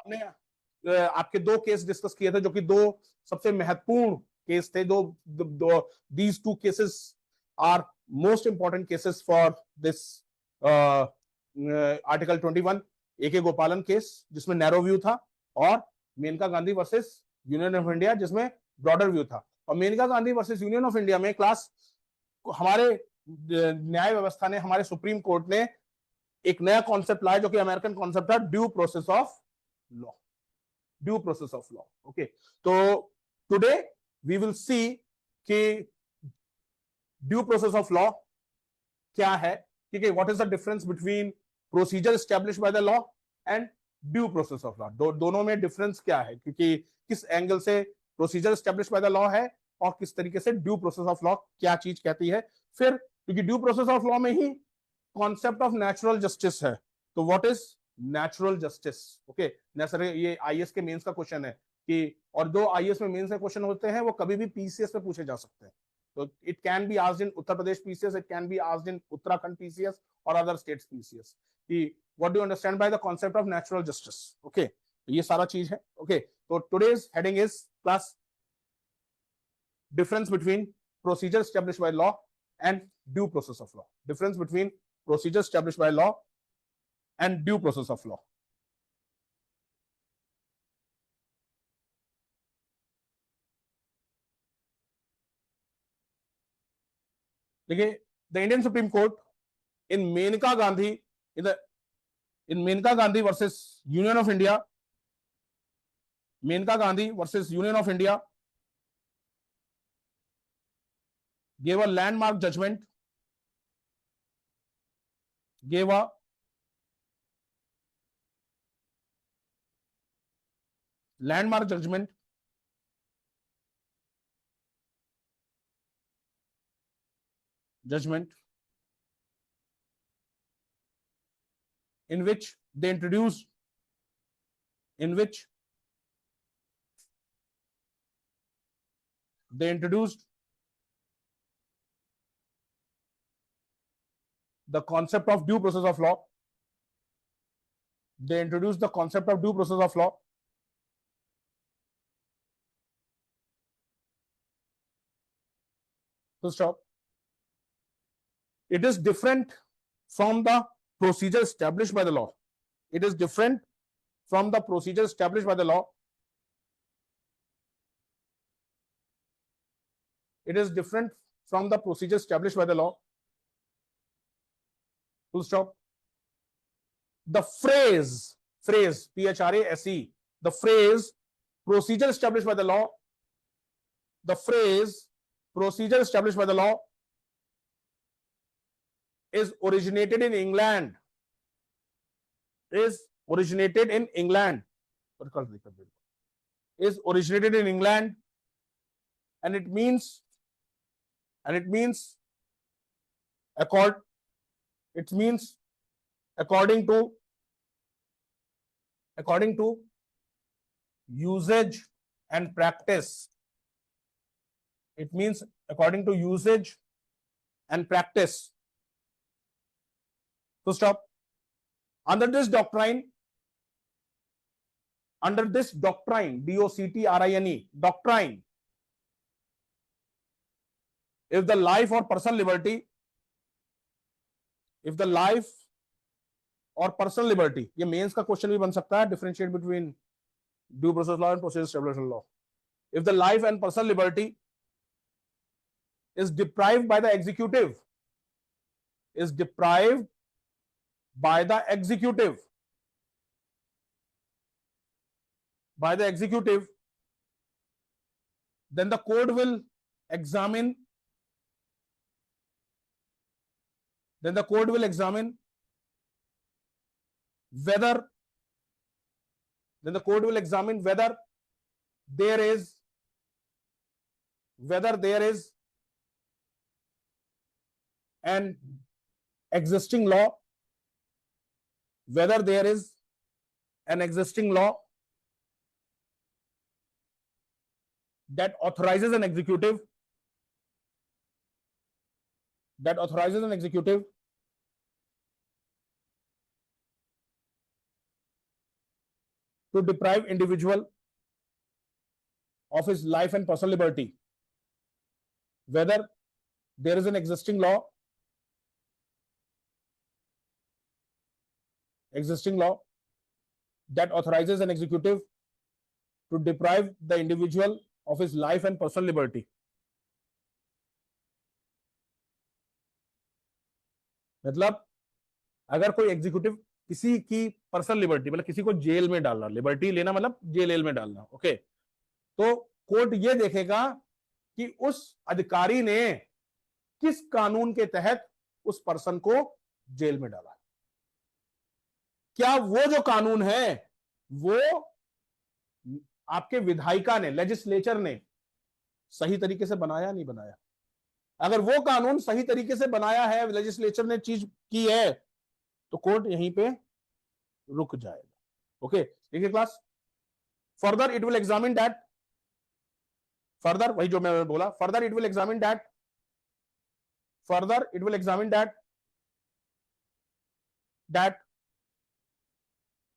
हमने आपके दो केस डिस्कस किए थे जो कि दो सबसे महत्वपूर्ण केस थे। These two cases are most important cases for this article 21। A Gopalan case जिसमें नैरो व्यू था, और Maneka Gandhi versus Union of India जिसमें ब्रॉडर व्यू था। और Maneka Gandhi versus Union of India में क्लास हमारे न्याय व्यवस्था ने, हमारे सुप्रीम कोर्ट ने एक नया कॉन्सेप्ट लाया जो कि अमेरिकन कॉन्सेप्ट था, due process of law. Due process of law. Okay, तो टुडे वी विल सी कि ड्यू प्रोसेस ऑफ लॉ क्या है, ठीक है, what is the difference between procedure establish by the law and due process of law. दोनों में difference क्या है, क्योंकि किस एंगल से procedure establish by the law है और किस तरीके से ड्यू प्रोसेस ऑफ लॉ क्या चीज कहती है। फिर क्योंकि ड्यू प्रोसेस ऑफ लॉ में ही कॉन्सेप्ट ऑफ नेचुरल जस्टिस है, तो what is natural justice. Okay, ये आईएएस के मेंस का क्वेश्चन है कि, और जो आईएएस में मेंस के क्वेश्चन होते हैं वो कभी भी पीसीएस में पूछे जा सकते हैं। तो it can be asked in Uttar Pradesh PCS, it can be asked in Uttarakhand PCS और अदर स्टेट्स पीसीएस कि what do you understand by the concept of natural justice. Okay, तो ये सारा चीज है। ओके, तो today's heading is class difference between procedure established by law and due process of law. Difference between procedure established by law and due process of law. देखिए, the Indian Supreme Court in Maneka Gandhi in Maneka Gandhi versus Union of India, Maneka Gandhi versus Union of India gave a landmark judgment, gave a landmark judgment in which they introduced the concept of due process of law. They introduced the concept of due process of law. To stop. It is different from the procedure established by the law. It is different from the procedure established by the law. It is different from the procedure established by the law. Full stop. The phrase PHRASE, the phrase procedure established by the law, the phrase procedure established by the law is originated in England. Is originated in England. Is originated in England, and it means according to usage and practice. It means according to usage and practice. To stop. Under this doctrine, DOCTRINE, doctrine, if the life or personal liberty, ये mains का question भी बन सकता है, differentiate between due process law and procedure established law. If the life and personal liberty is deprived by the executive, then the court will examine whether there is an existing law, that authorizes an executive to deprive individual of his life and personal liberty, whether there is an existing law that authorizes an executive to deprive the individual of his life and personal liberty. मतलब अगर कोई executive किसी की personal liberty, मतलब किसी को jail में डालना, लिबर्टी लेना मतलब जेल में डालना, ओके, तो कोर्ट ये देखेगा कि उस अधिकारी ने किस कानून के तहत उस पर्सन को जेल में डाला, क्या वो जो कानून है वो आपके विधायिका ने, लेजिस्लेचर ने सही तरीके से बनाया नहीं बनाया। अगर वो कानून सही तरीके से बनाया है, लेजिस्लेचर ने चीज की है, तो कोर्ट यहीं पे रुक जाएगा। ओके, देखिए class, further it will examine that, further वही जो मैं बोला, further it will examine that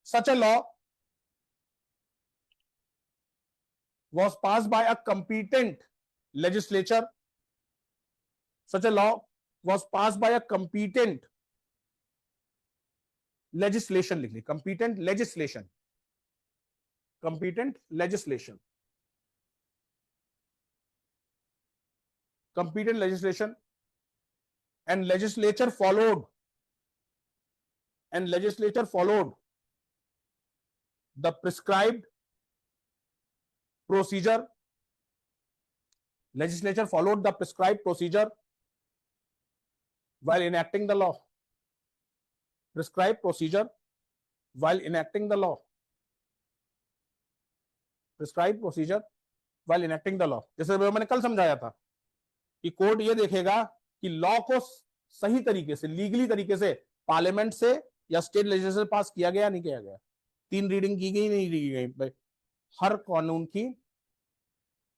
such a law was passed by a competent legislature, such a law was passed by a competent legislation, लिख ली, competent legislation and legislature followed the prescribed procedure. Legislature followed the prescribed procedure while enacting the law. Prescribed procedure while enacting the law. Prescribed procedure while enacting the law. जैसे मैंने कल समझाया था कि court ये देखेगा कि लॉ को सही तरीके से, लीगली तरीके से पार्लियामेंट से या स्टेट लेजिस्लेचर पास किया गया, नहीं किया गया, 3 रीडिंग की गई, नहीं की गई। हर कानून की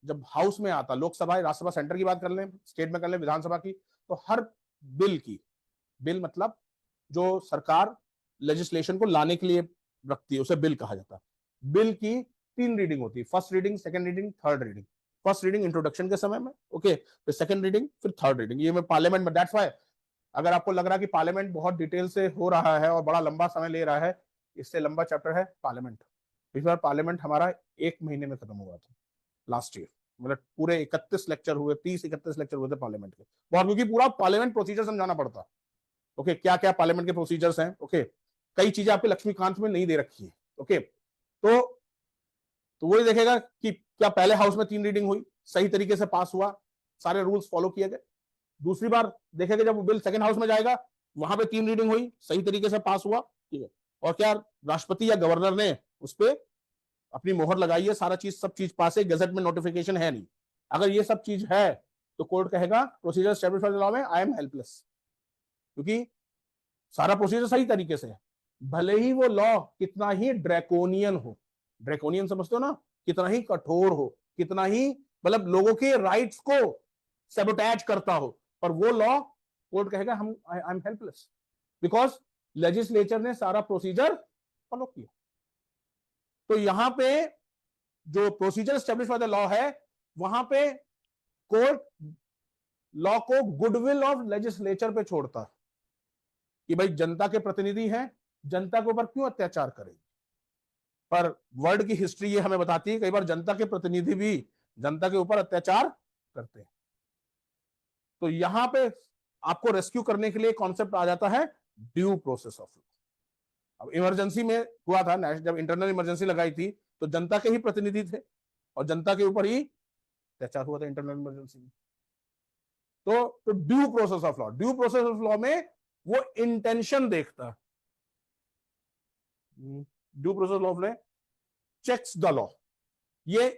जब हाउस में आता, लोकसभा, राज्यसभा, सेंटर की बात कर लें, स्टेट में कर लें, विधानसभा की, तो हर बिल मतलब जो सरकार लेजिस्लेशन को लाने के लिए रखती है, उसे बिल कहा जाता है। बिल की 3 रीडिंग होती है, first reading, second reading, third reading. First reading introduction के समय में, ओके, फिर सेकंड रीडिंग, फिर थर्ड रीडिंग, ये में पार्लियामेंट में। दैट्स व्हाई अगर आपको लग रहा है कि पार्लियामेंट बहुत डिटेल से हो रहा है और बड़ा लंबा समय ले रहा है, इससे लंबा चैप्टर है पार्लियामेंट। इस बार पार्लियामेंट हमारा 1 महीने में खत्म हुआ था लास्ट ईयर, मतलब पूरे 31 लेक्चर हुए, 30-31 लेक्चर हुए थे पार्लियामेंट के, बहुत, क्योंकि पूरा पार्लियामेंट प्रोसीजर समझाना पड़ता। ओके, क्या क्या पार्लियामेंट के प्रोसीजर्स हैं, ओके, कई चीजें आपके लक्ष्मीकांत में नहीं दे रखी है। ओके, तो वही देखेगा कि क्या पहले हाउस में 3 रीडिंग हुई, सही तरीके से पास हुआ, सारे रूल्स फॉलो किए गए। दूसरी बार देखेगा जब बिल सेकंड हाउस में जाएगा, वहां पे 3 रीडिंग हुई, सही तरीके से पास हुआ, ठीक है, और क्या राष्ट्रपति या गवर्नर ने उस पर अपनी मोहर लगाई है, सारा चीज, सब चीज पास है, गजट में नोटिफिकेशन है नहीं। अगर ये सब चीज है तो कोर्ट कहेगा procedure established bye the law में आई एम हेल्पलेस, क्योंकि सारा प्रोसीजर सही तरीके से है, भले ही वो लॉ कितना ही ड्रैकोनियन हो, ड्रैकोनियन समझते हो ना, कितना ही कठोर हो, कितना ही मतलब लोगों के राइट्स को सैबोटेज करता हो, पर वो लॉ कोर्ट कहेगा हम I am helpless, because legislature ने सारा प्रोसीजर फॉलो किया। तो यहां पे जो procedure establish by the law है, वहां पे कोर्ट लॉ को गुडविल ऑफ लेजिस्लेचर पे छोड़ता कि भाई जनता के प्रतिनिधि हैं, जनता के ऊपर क्यों अत्याचार करेंगे। पर वर्ल्ड की हिस्ट्री ये हमें बताती है कई बार जनता के प्रतिनिधि भी जनता के ऊपर अत्याचार करते हैं। तो यहां पे आपको रेस्क्यू करने के लिए कॉन्सेप्ट आ जाता है ड्यू प्रोसेस ऑफ लॉ। अब इमरजेंसी में हुआ था, जब इंटरनल इमरजेंसी लगाई थी, तो जनता के ही प्रतिनिधि थे और जनता के ऊपर ही अत्याचार हुआ था इंटरनल इमरजेंसी में। तो due process of law, due process of law में वो इंटेंशन देखता है। Due process of law checks the law, ये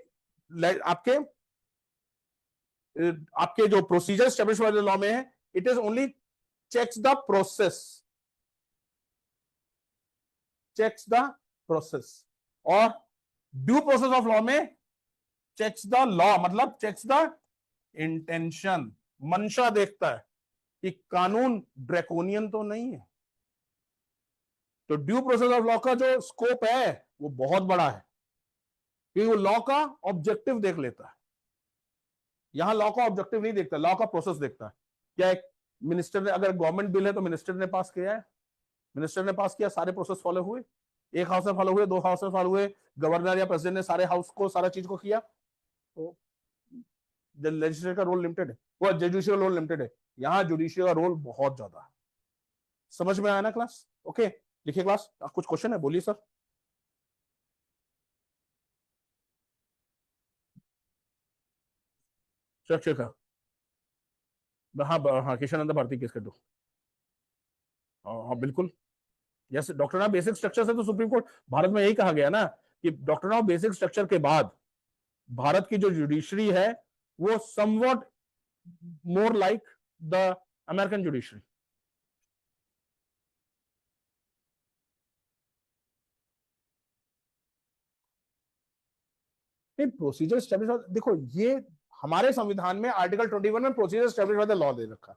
आपके जो procedure establish by the law में है, it is only checks the process, checks the process. और ड्यू प्रोसेस ऑफ लॉ में चेक्स द लॉ मतलब चेक्स द इंटेंशन, मंशा देखता है कि कानून ड्रैकोनियन तो नहीं है। तो ड्यू प्रोसेस ऑफ लॉ का जो स्कोप है वो बहुत बड़ा है, क्योंकि वो लॉ का ऑब्जेक्टिव देख लेता है। यहां लॉ का ऑब्जेक्टिव नहीं देखता, लॉ का प्रोसेस देखता है। क्या एक मिनिस्टर ने, अगर गवर्नमेंट बिल है तो मिनिस्टर ने पास किया है, मिनिस्टर ने पास किया, सारे प्रोसेस फॉलो हुए, एक हाउस में फॉलो हुए, दो हाउस में फॉलो हुए, गवर्नर या प्रेसिडेंट ने सारे हाउस को सारा चीज को किया, तो लेजिस्लेचर का रोल लिमिटेड है, वो जुडिशियल रोल लिमिटेड है। यहां जुडिशियल का रोल बहुत ज्यादा है। समझ में आया ना क्लास? ओके, लिखिए क्लास। कुछ क्वेश्चन है, बोलिए सर। स्ट्रक्चर का, हाँ हाँ, किशन भारती केस कर दो। हाँ बिल्कुल, yes doctor of basic structure से तो सुप्रीम कोर्ट, भारत में यही कहा गया ना कि डॉक्टर ऑफ बेसिक स्ट्रक्चर के बाद भारत की जो जुडिशरी है वो somewhat more like the American judiciary. नहीं, प्रोसीजर स्टेब्लिश, देखो ये हमारे संविधान में आर्टिकल 21 में procedure established by the law दे रखा,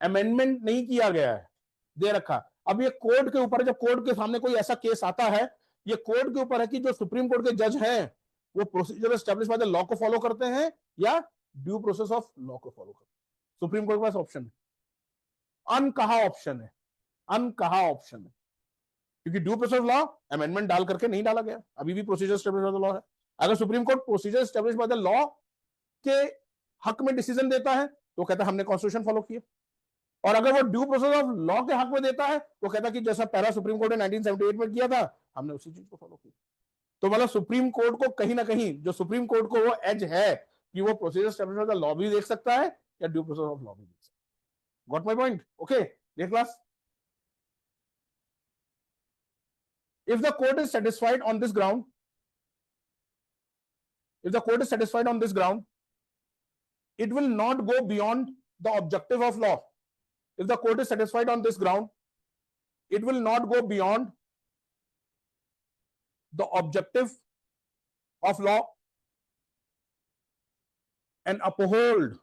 अमेंडमेंट नहीं किया गया है, दे रखा। अब ये कोर्ट के ऊपर है, जब कोर्ट के सामने कोई ऐसा केस आता है, ये कोर्ट के ऊपर है कि जो सुप्रीम कोर्ट के जज हैं वो procedure established by the law को फॉलो करते हैं या ड्यू प्रोसेस ऑफ लॉ को फॉलो करते हैं। सुप्रीम कोर्ट के पास ऑप्शन है, अनकहा ऑप्शन है, अनकहा ऑप्शन है, क्योंकि due process of law amendment डाल करके नहीं डाला गया, अभी भी procedure established by the law है। अगर supreme court procedure established by the law के हक में डिसीजन देता है तो कहता है हमने कॉन्स्टिट्यूशन फॉलो किया, और अगर वो ड्यू प्रोसेस ऑफ लॉ के हक में देता है तो कहता है कि जैसा पहला सुप्रीम कोर्ट ने 1978 में किया था हमने उसी चीज को फॉलो किया। तो मतलब सुप्रीम कोर्ट को कहीं ना कहीं, जो सुप्रीम कोर्ट को वो एज है कि वो procedure established by the law भी देख सकता है या ड्यू प्रोसेस ऑफ लॉ भी देख सकता है। Got my point? ओके, ये class. If the court is satisfied on this ground, if the court is satisfied on this ground, it will not go beyond the objective of law. If the court is satisfied on this ground, it will not go beyond the objective of law and uphold,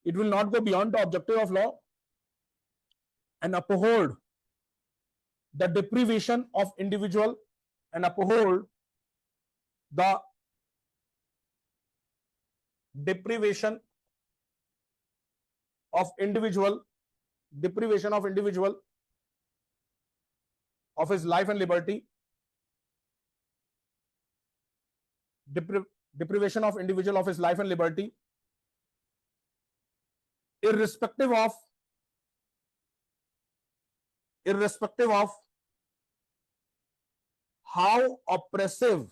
it will not go beyond the objective of law and uphold the deprivation of individual and uphold the deprivation of individual, deprivation of individual of his life and liberty, deprivation of individual of his life and liberty, irrespective of how oppressive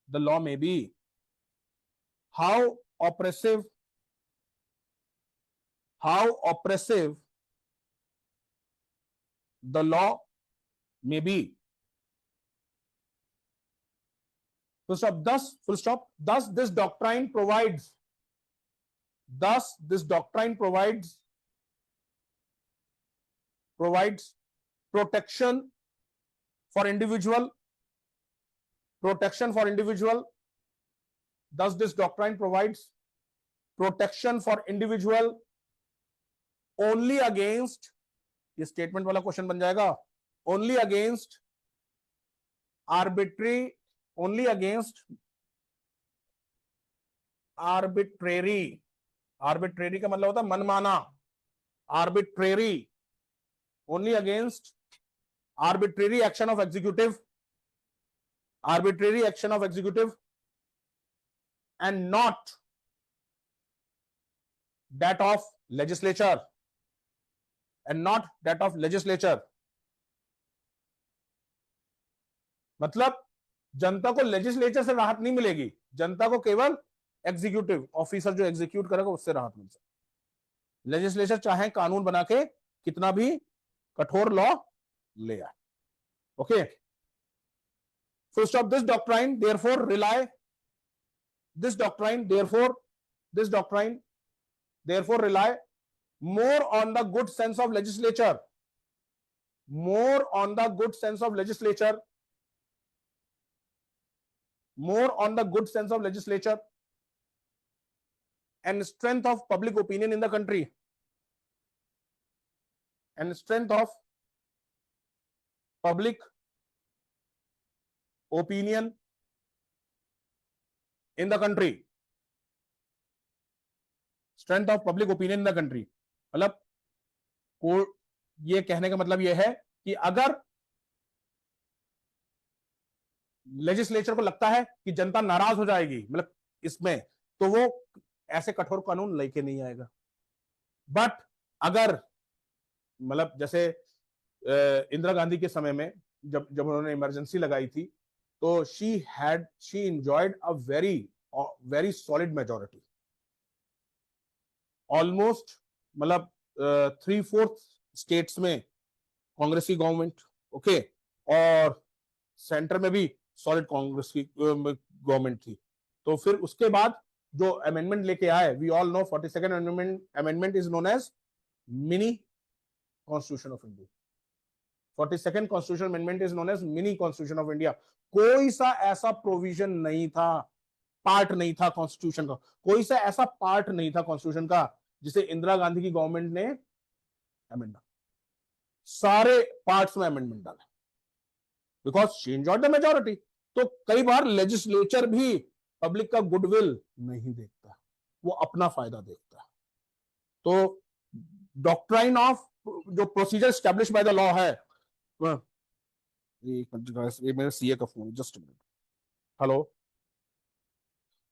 the law may be, how oppressive the law may be. Full stop. Thus this doctrine provides protection for individual. Thus this doctrine provides protection for individual only against, ये statement वाला question बन जाएगा, only against arbitrary का मतलब होता है मनमाना, arbitrary, only against arbitrary action of executive and not that of legislature, मतलब जनता को लेजिस्लेचर से राहत नहीं मिलेगी, जनता को केवल एग्जीक्यूटिव ऑफिसर जो एग्जीक्यूट करेगा उससे राहत मिल सकती। लेजिस्लेचर चाहे कानून बना के कितना भी कठोर लॉ ले आए। Okay, full stop. This doctrine therefore rely more on the good sense of legislature, and strength of public opinion in the country, opinion in the country, strength of public opinion in the country, मतलब को ये कहने का मतलब ये है कि अगर लेजिस्लेचर को लगता है कि जनता नाराज हो जाएगी मतलब इसमें, तो वो ऐसे कठोर कानून लेके नहीं आएगा। बट अगर मतलब जैसे इंदिरा गांधी के समय में जब जब उन्होंने इमरजेंसी लगाई थी, तो she enjoyed a very solid majority, almost मतलब 3/4 स्टेट्स में कांग्रेस की गवर्नमेंट, ओके, और सेंटर में भी सॉलिड कांग्रेस की गवर्नमेंट थी। तो फिर उसके बाद जो अमेंडमेंट लेके आए, we all know 42nd amendment is known as mini constitution of India. 42nd constitution amendment is known as mini constitution of India. कोई सा ऐसा प्रोविजन नहीं था, पार्ट नहीं था कॉन्स्टिट्यूशन का, कोई सा ऐसा पार्ट नहीं था कॉन्स्टिट्यूशन का जिसे इंदिरा गांधी की गवर्नमेंट ने अमेंड, सारे पार्ट्स में अमेंडमेंट डाला, because she enjoyed the majority. तो कई बार लेजिस्लेचर भी पब्लिक का गुडविल नहीं देखता, वो अपना फायदा देखता है। तो डॉक्ट्राइन ऑफ जो procedure establish by the law है, ये मेरे सीए का फोन, जस्ट मिनट। हेलो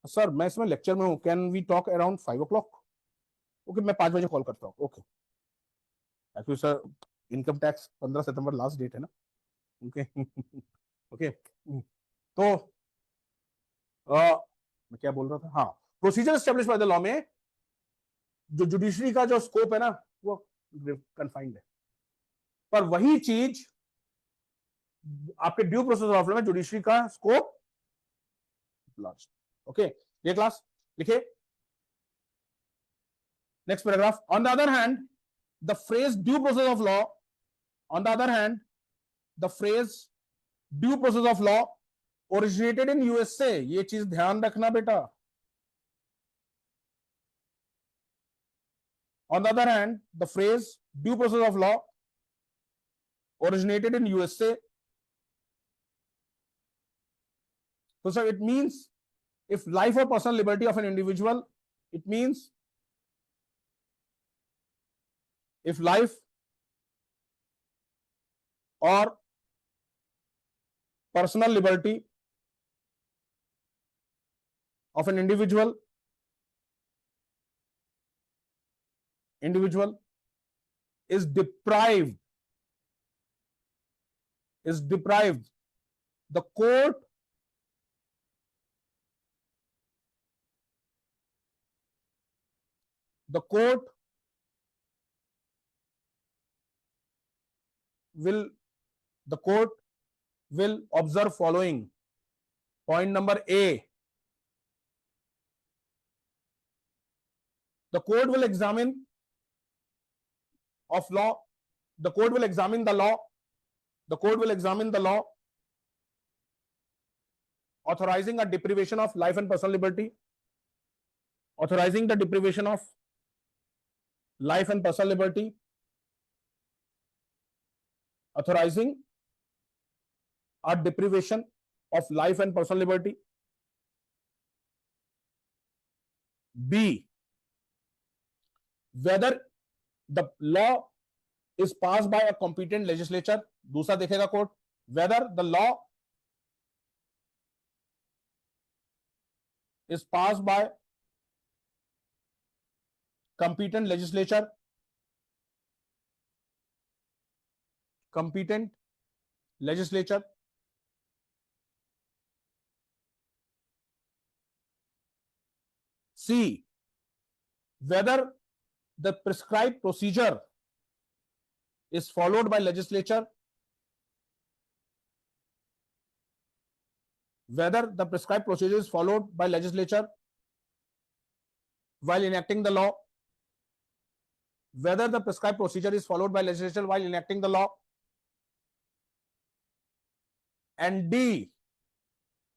सर, मैं इसमें लेक्चर में हूं, can we talk around 5 o'clock? Okay, मैं 5 बजे कॉल करता हूँ। Okay, actually sir income tax 15 सितंबर लास्ट डेट है ना। ओके ओके तो मैं क्या बोल रहा था, हाँ, procedure establish by the law में जो जुडिशरी का जो स्कोप है ना, वो कन्फाइंड है, पर वही चीज आपके ड्यू प्रोसेस ऑफ लॉ में जुडिशरी का स्कोप लार्ज। ओके, ये क्लास लिखे। Next paragraph, on the other hand the phrase due process of law, on the other hand the phrase due process of law originated in USA. ये चीज ध्यान रखना बेटा। On the other hand, the phrase due process of law originated in USA. So, sir, it means if life or personal liberty of an individual, it means if life or personal liberty of an individual is deprived, the court will observe following. Point number A, the court will examine of law, the court will examine the law, authorizing a deprivation of life and personal liberty, authorizing the deprivation of life and personal liberty, authorizing a deprivation of life and personal liberty. B, whether the law is passed by a competent legislature. दूसरा देखेगा court, whether the law is passed by competent legislature, C, whether the prescribed procedure is followed by legislature, whether the prescribed procedure is followed by legislature while enacting the law, whether the prescribed procedure is followed by legislature while enacting the law. And D,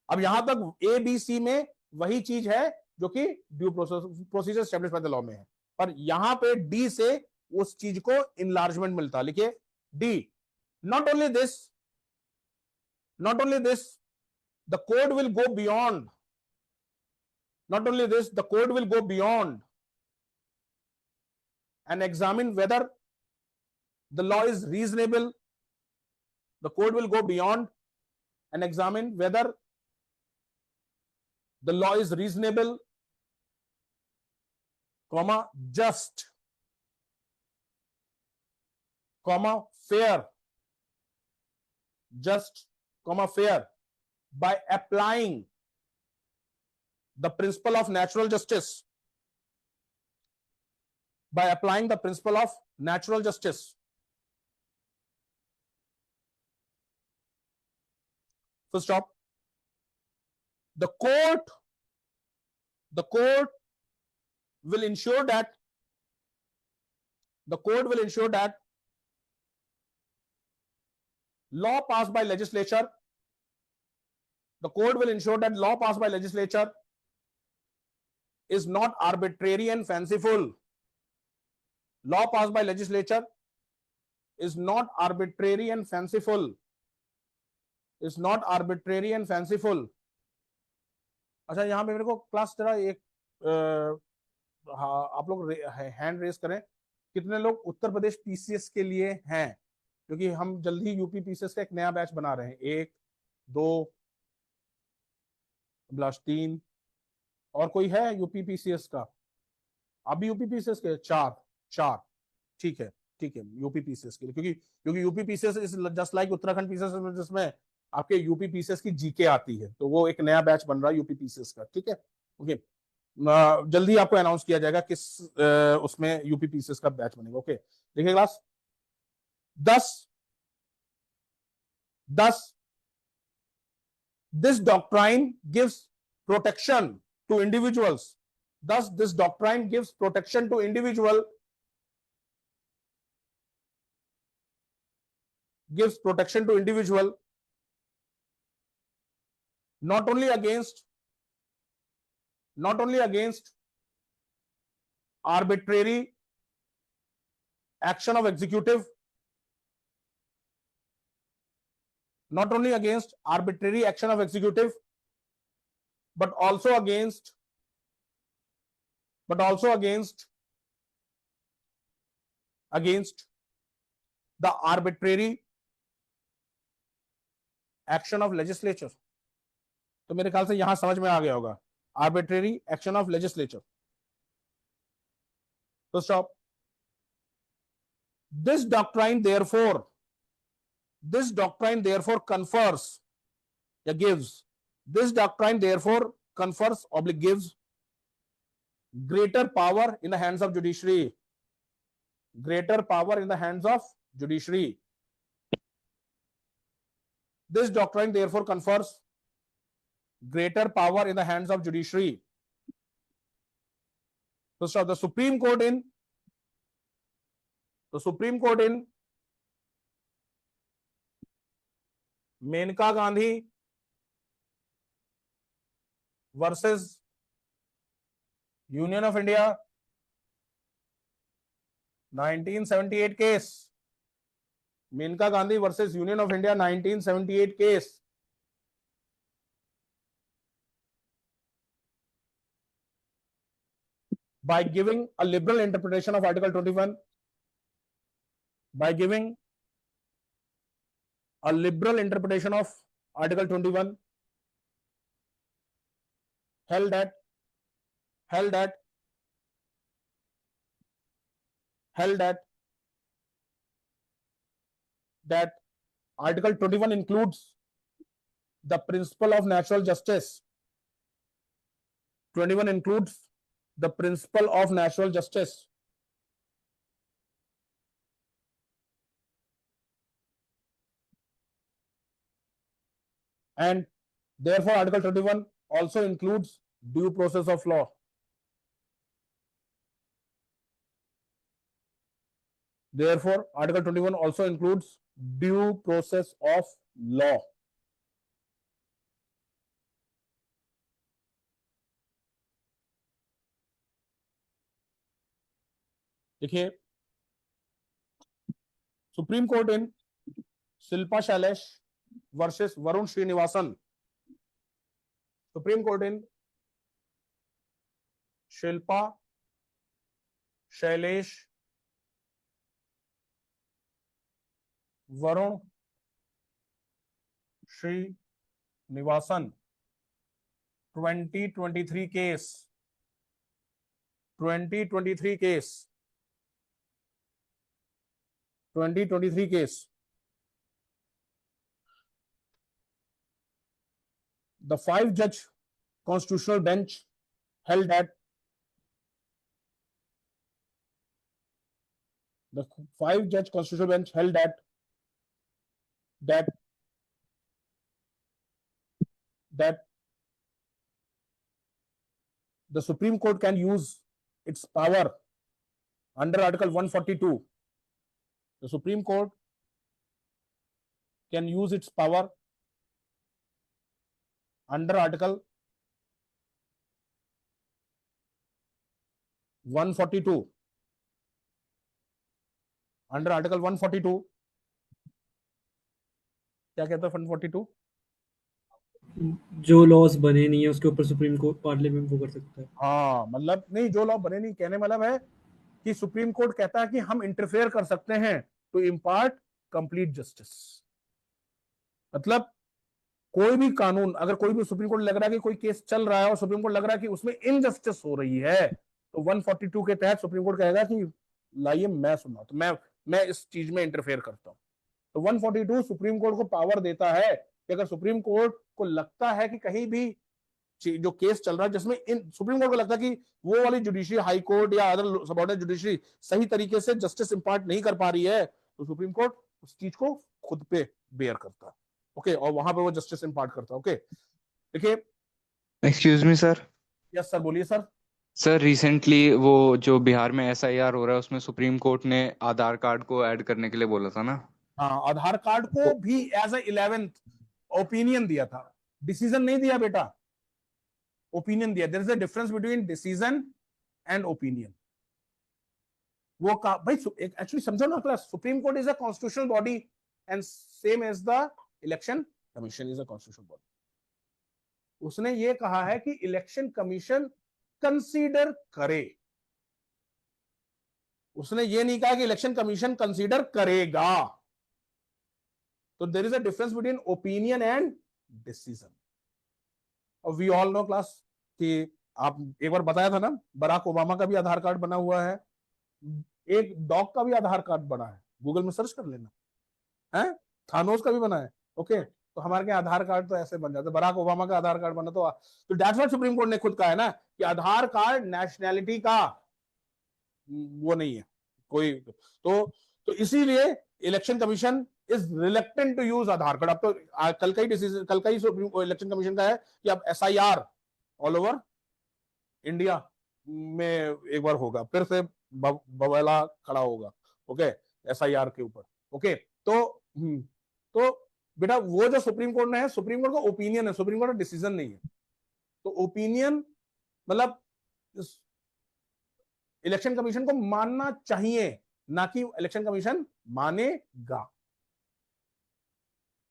अब यहां तक A, B, C में वही चीज है जो कि due procedure establish by the law में है, पर यहां पे D से उस चीज को इनलार्जमेंट मिलता है। लिखिए D, not only this, The code will go beyond. Not only this, the code will go beyond and examine whether the law is reasonable. The code will go beyond and examine whether the law is reasonable, comma, just, comma, fair, just, comma, fair, by applying the principle of natural justice. By applying the principle of natural justice. Full stop. The court will ensure that law passed by legislature, the code will ensure that law passed by legislature is not arbitrary and fanciful. Law passed by legislature is not arbitrary and fanciful. Is not arbitrary and fanciful. अच्छा, यहां पे मेरे को class जरा एक हाँ, आप लोग हैंड रेस करें, कितने लोग उत्तर प्रदेश पीसीएस के लिए हैं, क्योंकि हम जल्दी ही यूपी पीसीएस का एक नया बैच बना रहे हैं। 1 2 3 और कोई है यूपी पीसीएस का? आप भी यूपी पीसीएस के? 4 ठीक है यूपी पीसीएस के लिए, क्योंकि UP PCS is just like Uttarakhand PCS, जिसमें आपके यूपी पीसीएस की जीके आती है, तो वो एक नया बैच बन रहा है यूपी पीसीएस का। ठीक है, ओके, जल्दी आपको अनाउंस किया जाएगा किस उसमें यूपी पीसीएस का बैच बनेगा। ओके, देखिए class 10 this doctrine gives protection to individuals. Thus this doctrine gives protection to individual, not only against arbitrary action of executive, not only against arbitrary action of executive, but also against the arbitrary action of legislature. तो मेरे ख्याल से यहां समझ में आ गया होगा, arbitrary action of legislature. तो stop. This doctrine therefore confers or gives, gives greater power in the hands of judiciary. This doctrine therefore confers greater power in the hands of judiciary. So the Supreme Court in Menka Gandhi versus Union of India 1978 case. Menka Gandhi versus Union of India 1978 case. By giving a liberal interpretation of Article 21, held that Article 21 includes the principle of natural justice. 21 includes the principle of natural justice. And therefore Article 21 also includes due process of law. Therefore Article 21 also includes due process of law. देखिए, Supreme Court in Shilpa Shailesh versus Varun Srinivasan Supreme Court in Shilpa Shailesh Varun Srinivasan 2023 case 2023 case 2023 case the 5-judge constitutional bench held that the 5-judge constitutional bench held that the Supreme Court can use its power under Article 142. The Supreme Court can use its power under Article 142. Under Article 142 क्या कहता है 142? जो laws बने नहीं है उसके ऊपर supreme court parliament वो कर सकता है। हाँ, मतलब नहीं, जो लॉ बने नहीं, कहने मतलब है कि सुप्रीम कोर्ट कहता है कि हम इंटरफेयर कर सकते हैं टू इम्पार्ट कंप्लीट जस्टिस। मतलब कोई भी कानून, अगर कोई भी सुप्रीम कोर्ट लग रहा है कि कोई केस चल रहा है और सुप्रीम कोर्ट लग रहा है कि उसमें इनजस्टिस हो रही है, तो 142 के तहत सुप्रीम कोर्ट कहेगा कि लाइए मैं सुना, तो मैं इस चीज में इंटरफेयर करता हूं। तो 142 सुप्रीम कोर्ट को पावर देता है कि अगर सुप्रीम कोर्ट को लगता है कि कहीं भी जो केस चल रहा है जिसमें इन सुप्रीम कोर्ट को लगता है कि वो वाली जुडिशरी, हाई कोर्ट या अदर सबऑर्डिनेट जुडिशरी सही तरीके से जस्टिस इंपार्ट नहीं कर पा रही है, तो सुप्रीम कोर्ट उस चीज को खुद पे बेयर करता है। ओके, और वहां पे वो जस्टिस इंपार्ट करता है। ओके, देखिए। Excuse me sir. Yes sir, बोलिए सर। सर रिसेंटली वो जो बिहार में एसआईआर हो रहा है उसमें सुप्रीम कोर्ट ने आधार कार्ड को ऐड करने के लिए बोला था ना। हाँ, आधार कार्ड को भी एज ए 11th ओपिनियन दिया था, डिसीजन नहीं दिया बेटा, ओपिनियन दिया। There is a difference between decision and opinion. वो का भाई एक्चुअली समझो ना class, Supreme Court is a constitutional body and same as the election commission is a constitutional body. उसने ये कहा है कि इलेक्शन कमीशन कंसीडर करे, उसने ये नहीं कहा कि इलेक्शन कमीशन कंसीडर करेगा। तो there is a difference between opinion and decision. और वी ऑल नो क्लास कि आप एक बार बताया था ना, बराक ओबामा का भी आधार कार्ड बना हुआ है, एक डॉग का भी आधार कार्ड बना है, गूगल में सर्च कर लेना है, थानोस का भी बना है। ओके, तो हमारे यहाँ आधार कार्ड तो ऐसे बन जाते, बराक ओबामा का आधार कार्ड बना तो दैट्स व्हाट सुप्रीम कोर्ट ने खुद कहा है ना कि आधार कार्ड नेशनैलिटी का वो नहीं है कोई। तो इसीलिए election commission is reluctant to use Aadhaar card. अब तो कल का ही डिसीजन, कल का ही इलेक्शन कमीशन का है कि अब एसआईआर ऑल ओवर इंडिया में एक बार होगा, फिर से बवाला खड़ा होगा। ओके, एसआईआर के ऊपर। ओके, तो बेटा वो जो सुप्रीम कोर्ट ने है, सुप्रीम कोर्ट का ओपिनियन है, सुप्रीम कोर्ट का डिसीजन नहीं है। तो ओपिनियन मतलब इलेक्शन कमीशन को मानना चाहिए, ना कि इलेक्शन कमीशन मानेगा।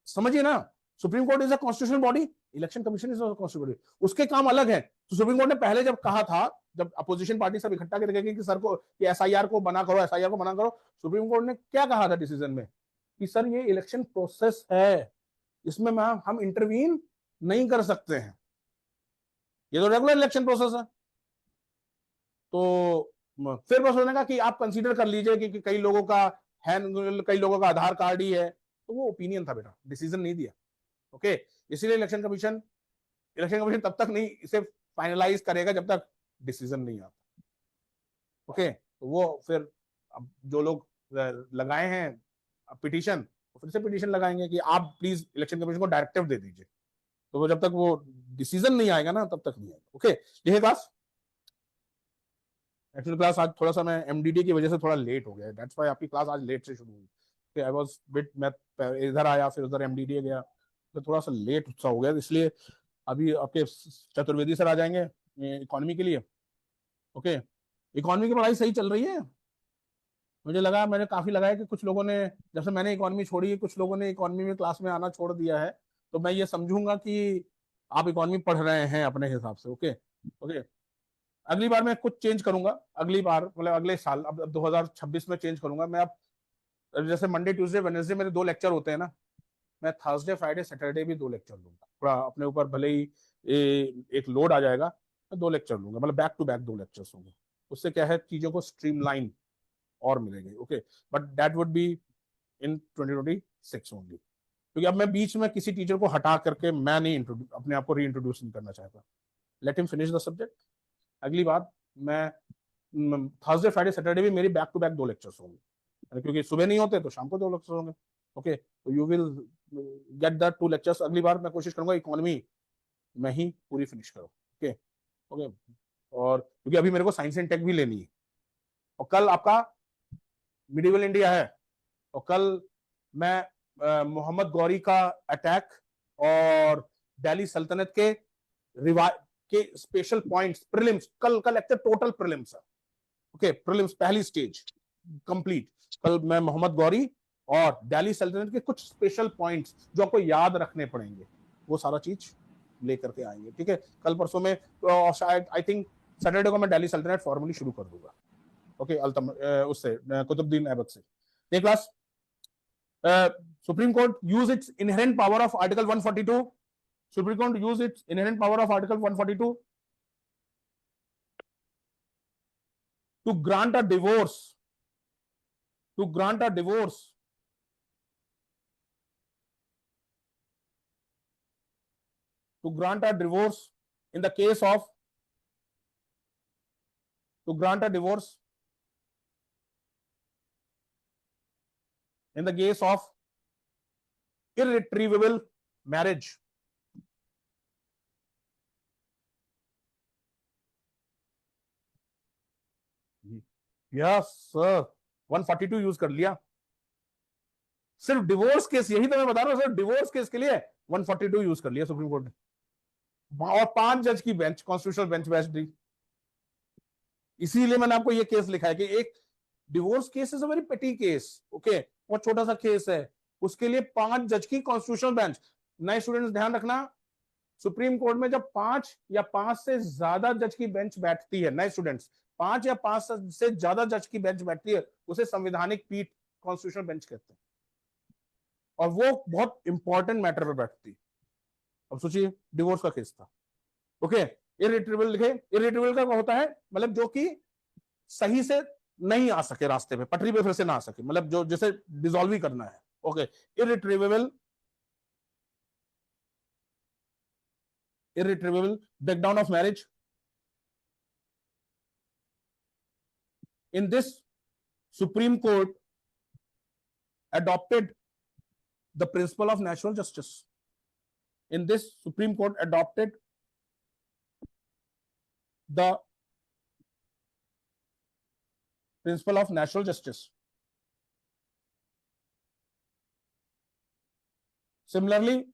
समझिए ना, supreme Court is a constitutional body, election commission is a constitutional body, उसके काम अलग है। तो सुप्रीम कोर्ट ने पहले जब कहा था, जब अपोजिशन पार्टी सब इकट्ठा करके कहेगी कि सर को कि एसआईआर को बना करो, एसआईआर को बना करो, सुप्रीम कोर्ट ने क्या कहा था डिसीजन में कि सर ये इलेक्शन प्रोसेस है, इसमें हम इंटरवीन नहीं कर सकते हैं, ये तो रेगुलर इलेक्शन प्रोसेस है। तो फिर बस उन्होंने कहा कि आप कंसीडर कर लीजिए कि कई लोगों का है, कई लोगों का आधार कार्ड ही है, तो वो ओपिनियन था बेटा, डिसीजन नहीं दिया। ओके, इसीलिए इलेक्शन कमीशन तब तक नहीं इसे फाइनलाइज करेगा जब तक डिसीजन नहीं आता। ओके, तो वो फिर अब जो लोग लगाए हैं पिटीशन, फिर से पिटीशन लगाएंगे कि आप प्लीज इलेक्शन कमीशन को डायरेक्टिव दे दीजिए। तो वो जब तक वो डिसीजन नहीं आएगा ना, तब तक नहीं आएगा। ओके, ये क्लास एक्चुअली क्लास आज थोड़ा सा मैं एमडीडी की वजह से थोड़ा लेट हो गया, दैट्स व्हाई आपकी क्लास आज लेट से शुरू हुई। आई वाज बिट, मैं इधर आया फिर उधर एमडीडी गया, तो थोड़ा सा लेट सा हो गया, इसलिए अभी आपके चतुर्वेदी सर आ जाएंगे इकोनॉमी के लिए। ओके, इकोनॉमी की पढ़ाई सही चल रही है? मुझे लगा, मैंने काफी लगाया कि कुछ लोगों ने, जब से मैंने इकोनॉमी छोड़ी है, कुछ लोगों ने इकोनॉमी में क्लास में आना छोड़ दिया है, तो मैं ये समझूंगा कि आप इकोनॉमी पढ़ रहे हैं अपने हिसाब से। ओके ओके, अगली बार मैं कुछ चेंज करूंगा, अगली बार मतलब अगले साल, अब 2026 में चेंज करूंगा मैं। अब जैसे मंडे ट्यूसडे वेडनेसडे मेरे 2 लेक्चर होते हैं ना, मैं थर्सडे फ्राइडे सैटरडे भी 2 लेक्चर लूंगा। थोड़ा अपने ऊपर भले ही एक लोड आ जाएगा, मैं 2 लेक्चर लूंगा, मतलब बैक टू बैक 2 लेक्चर्स होंगे। उससे क्या है, चीजों को स्ट्रीमलाइन और मिलेंगे। Okay, but that would be in 2026 only, क्योंकि अब मैं बीच में किसी टीचर को हटा करके मैं नहीं अपने आप को री इंट्रोड्यूस नहीं करना चाहता। Let him finish the subject. अगली बार मैं थर्सडे फ्राइडे सैटरडे भी मेरी बैक टू बैक 2 लेक्चर्स होंगे, क्योंकि सुबह नहीं होते तो शाम को 2 लेक्चर होंगे। ओके, तो you will get the 2 lectures. अगली बार मैं कोशिश करूंगा इकोनॉमी में ही पूरी फिनिश करो। ओके ओके, और क्योंकि अभी मेरे को साइंस एंड टेक भी लेनी है, और कल आपका मिडिवल इंडिया है, और कल मैं मोहम्मद गौरी का अटैक और दिल्ली सल्तनत के के स्पेशल पॉइंट्स, प्रीलिम्स, कल का लेक्चर टोटल प्रीलिम्स है। ओके, प्रीलिम्स पहली स्टेज कंप्लीट। कल मैं मोहम्मद गौरी और दिल्ली सल्तनत के कुछ स्पेशल पॉइंट्स जो आपको याद रखने पड़ेंगे, वो सारा चीज लेकर के आएंगे। ठीक है, कल परसों में शायद आई थिंक सैटरडे को मैं दिल्ली सल्तनत फॉर्मली शुरू कर दूंगा। ओके, उससे कुतुबुद्दीन ऐबक से। Class, Supreme Court use its inherent power of Article 142. Supreme Court use its inherent power of Article 142 to grant a divorce. To grant a divorce. To grant a divorce in the case of. To grant a divorce in the case of irretrievable marriage. Yes sir, 142 use कर लिया। सिर्फ divorce case, यही तो मैं बता रहा हूं, सिर्फ डिवोर्स केस के लिए 142 यूज कर लिया सुप्रीम कोर्ट ने, और 5 जज की बेंच, कॉन्स्टिट्यूशनल बेंच बैठ दी। इसीलिए मैंने आपको ये केस लिखा है कि एक divorce case is a very पेटी केस। ओके, बहुत छोटा सा केस है, उसके लिए 5 जज की कॉन्स्टिट्यूशनल बेंच। नए स्टूडेंट्स ध्यान रखना, सुप्रीम कोर्ट में जब 5 या 5 से ज्यादा जज की बेंच बैठती है, नए स्टूडेंट्स, 5 या 5 से ज्यादा जज की बेंच बैठती है, उसे संवैधानिक पीठ, कॉन्स्टिट्यूशनल बेंच कहते हैं, और वो बहुत इंपॉर्टेंट मैटर पर बैठती है। अब सोचिए, डिवोर्स का केस था। ओके, इरिट्रेबल लिखे, इरिट्रेबल का होता है मतलब जो कि सही से नहीं आ सके, रास्ते पे पटरी पे फिर से ना आ सके, मतलब जो जैसे डिसॉल्व ही करना है। Okay, irretrievable, irretrievable breakdown of marriage. In this, Supreme Court adopted the principle of natural justice. In this, Supreme Court adopted the principle of natural justice. Similarly,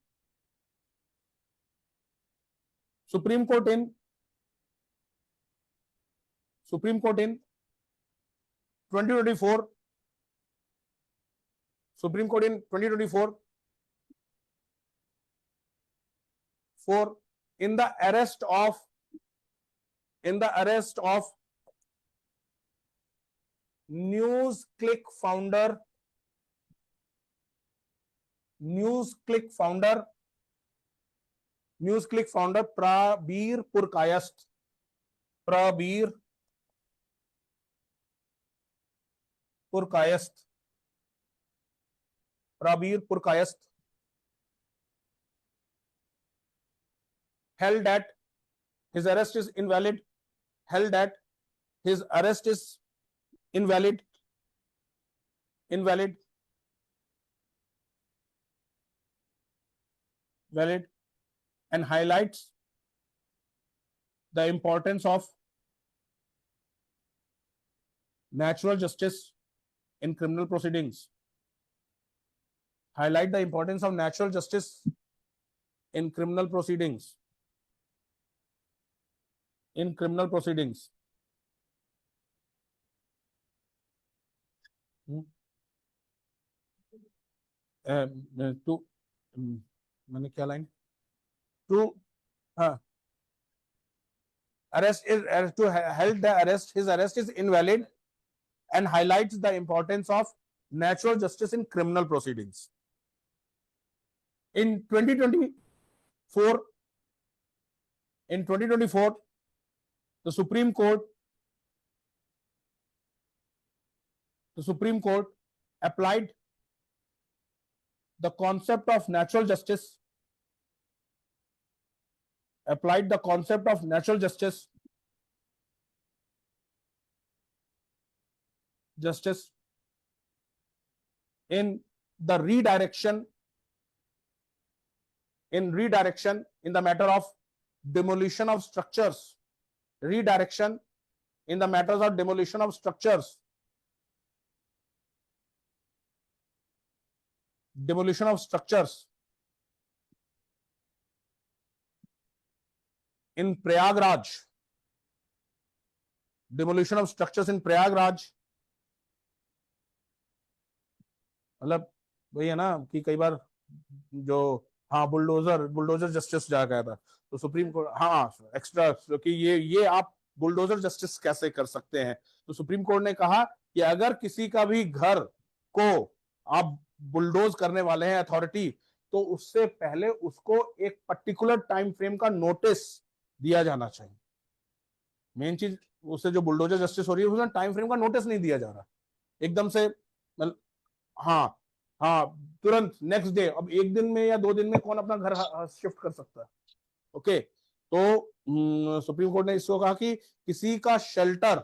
Supreme Court in 2024, Supreme Court in 2024 for in the arrest of NewsClick founder Prabir Purkayast held that his arrest is invalid, and highlights the importance of natural justice in criminal proceedings. Highlight the importance of natural justice in criminal proceedings. मैंने क्या line, to हाँ, arrest is to held the arrest, his arrest is invalid and highlights the importance of natural justice in criminal proceedings. In 2024, the Supreme Court applied the concept of natural justice in the redirection in the matter of demolition of structures. Redirection in the matters of demolition of structures. Demolition of structures in Prayagraj. Demolition of structures in Prayagraj. मतलब वही है ना कि कई बार जो हाँ bulldozer justice जा गया था तो सुप्रीम कोर्ट हाँ एक्स्ट्रा कि ये आप बुलडोजर जस्टिस कैसे कर सकते हैं, तो सुप्रीम कोर्ट ने कहा कि अगर किसी का भी घर को आप बुलडोज करने वाले हैं अथॉरिटी, तो उससे पहले उसको एक पर्टिकुलर टाइम फ्रेम का नोटिस दिया जाना चाहिए। मेन चीज उससे जो बुलडोजर जस्टिस हो रही है उसमें टाइम फ्रेम का नोटिस नहीं दिया जा रहा एकदम से, हाँ हाँ तुरंत नेक्स्ट डे। अब एक दिन में या 2 दिन में कौन अपना घर शिफ्ट कर सकता है? ओके, तो सुप्रीम कोर्ट ने इसको कहा कि किसी का शेल्टर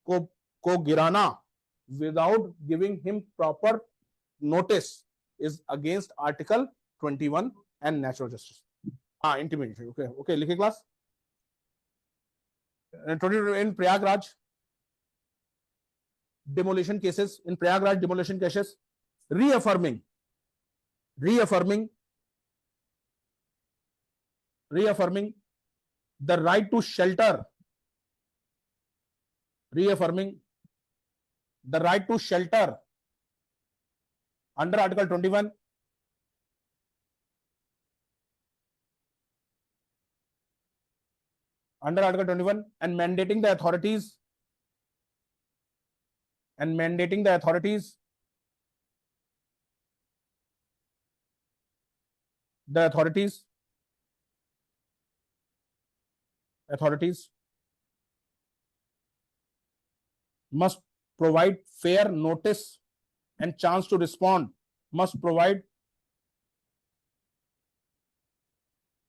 को गिराना without giving him proper notice is against article 21 and natural justice. हाँ इंटीमेशन। ओके ओके लिखे class. In Prayagraj demolition cases, in Prayagraj demolition cases, reaffirming the right to shelter, under Article 21, and mandating the authorities must provide fair notice and chance to respond, must provide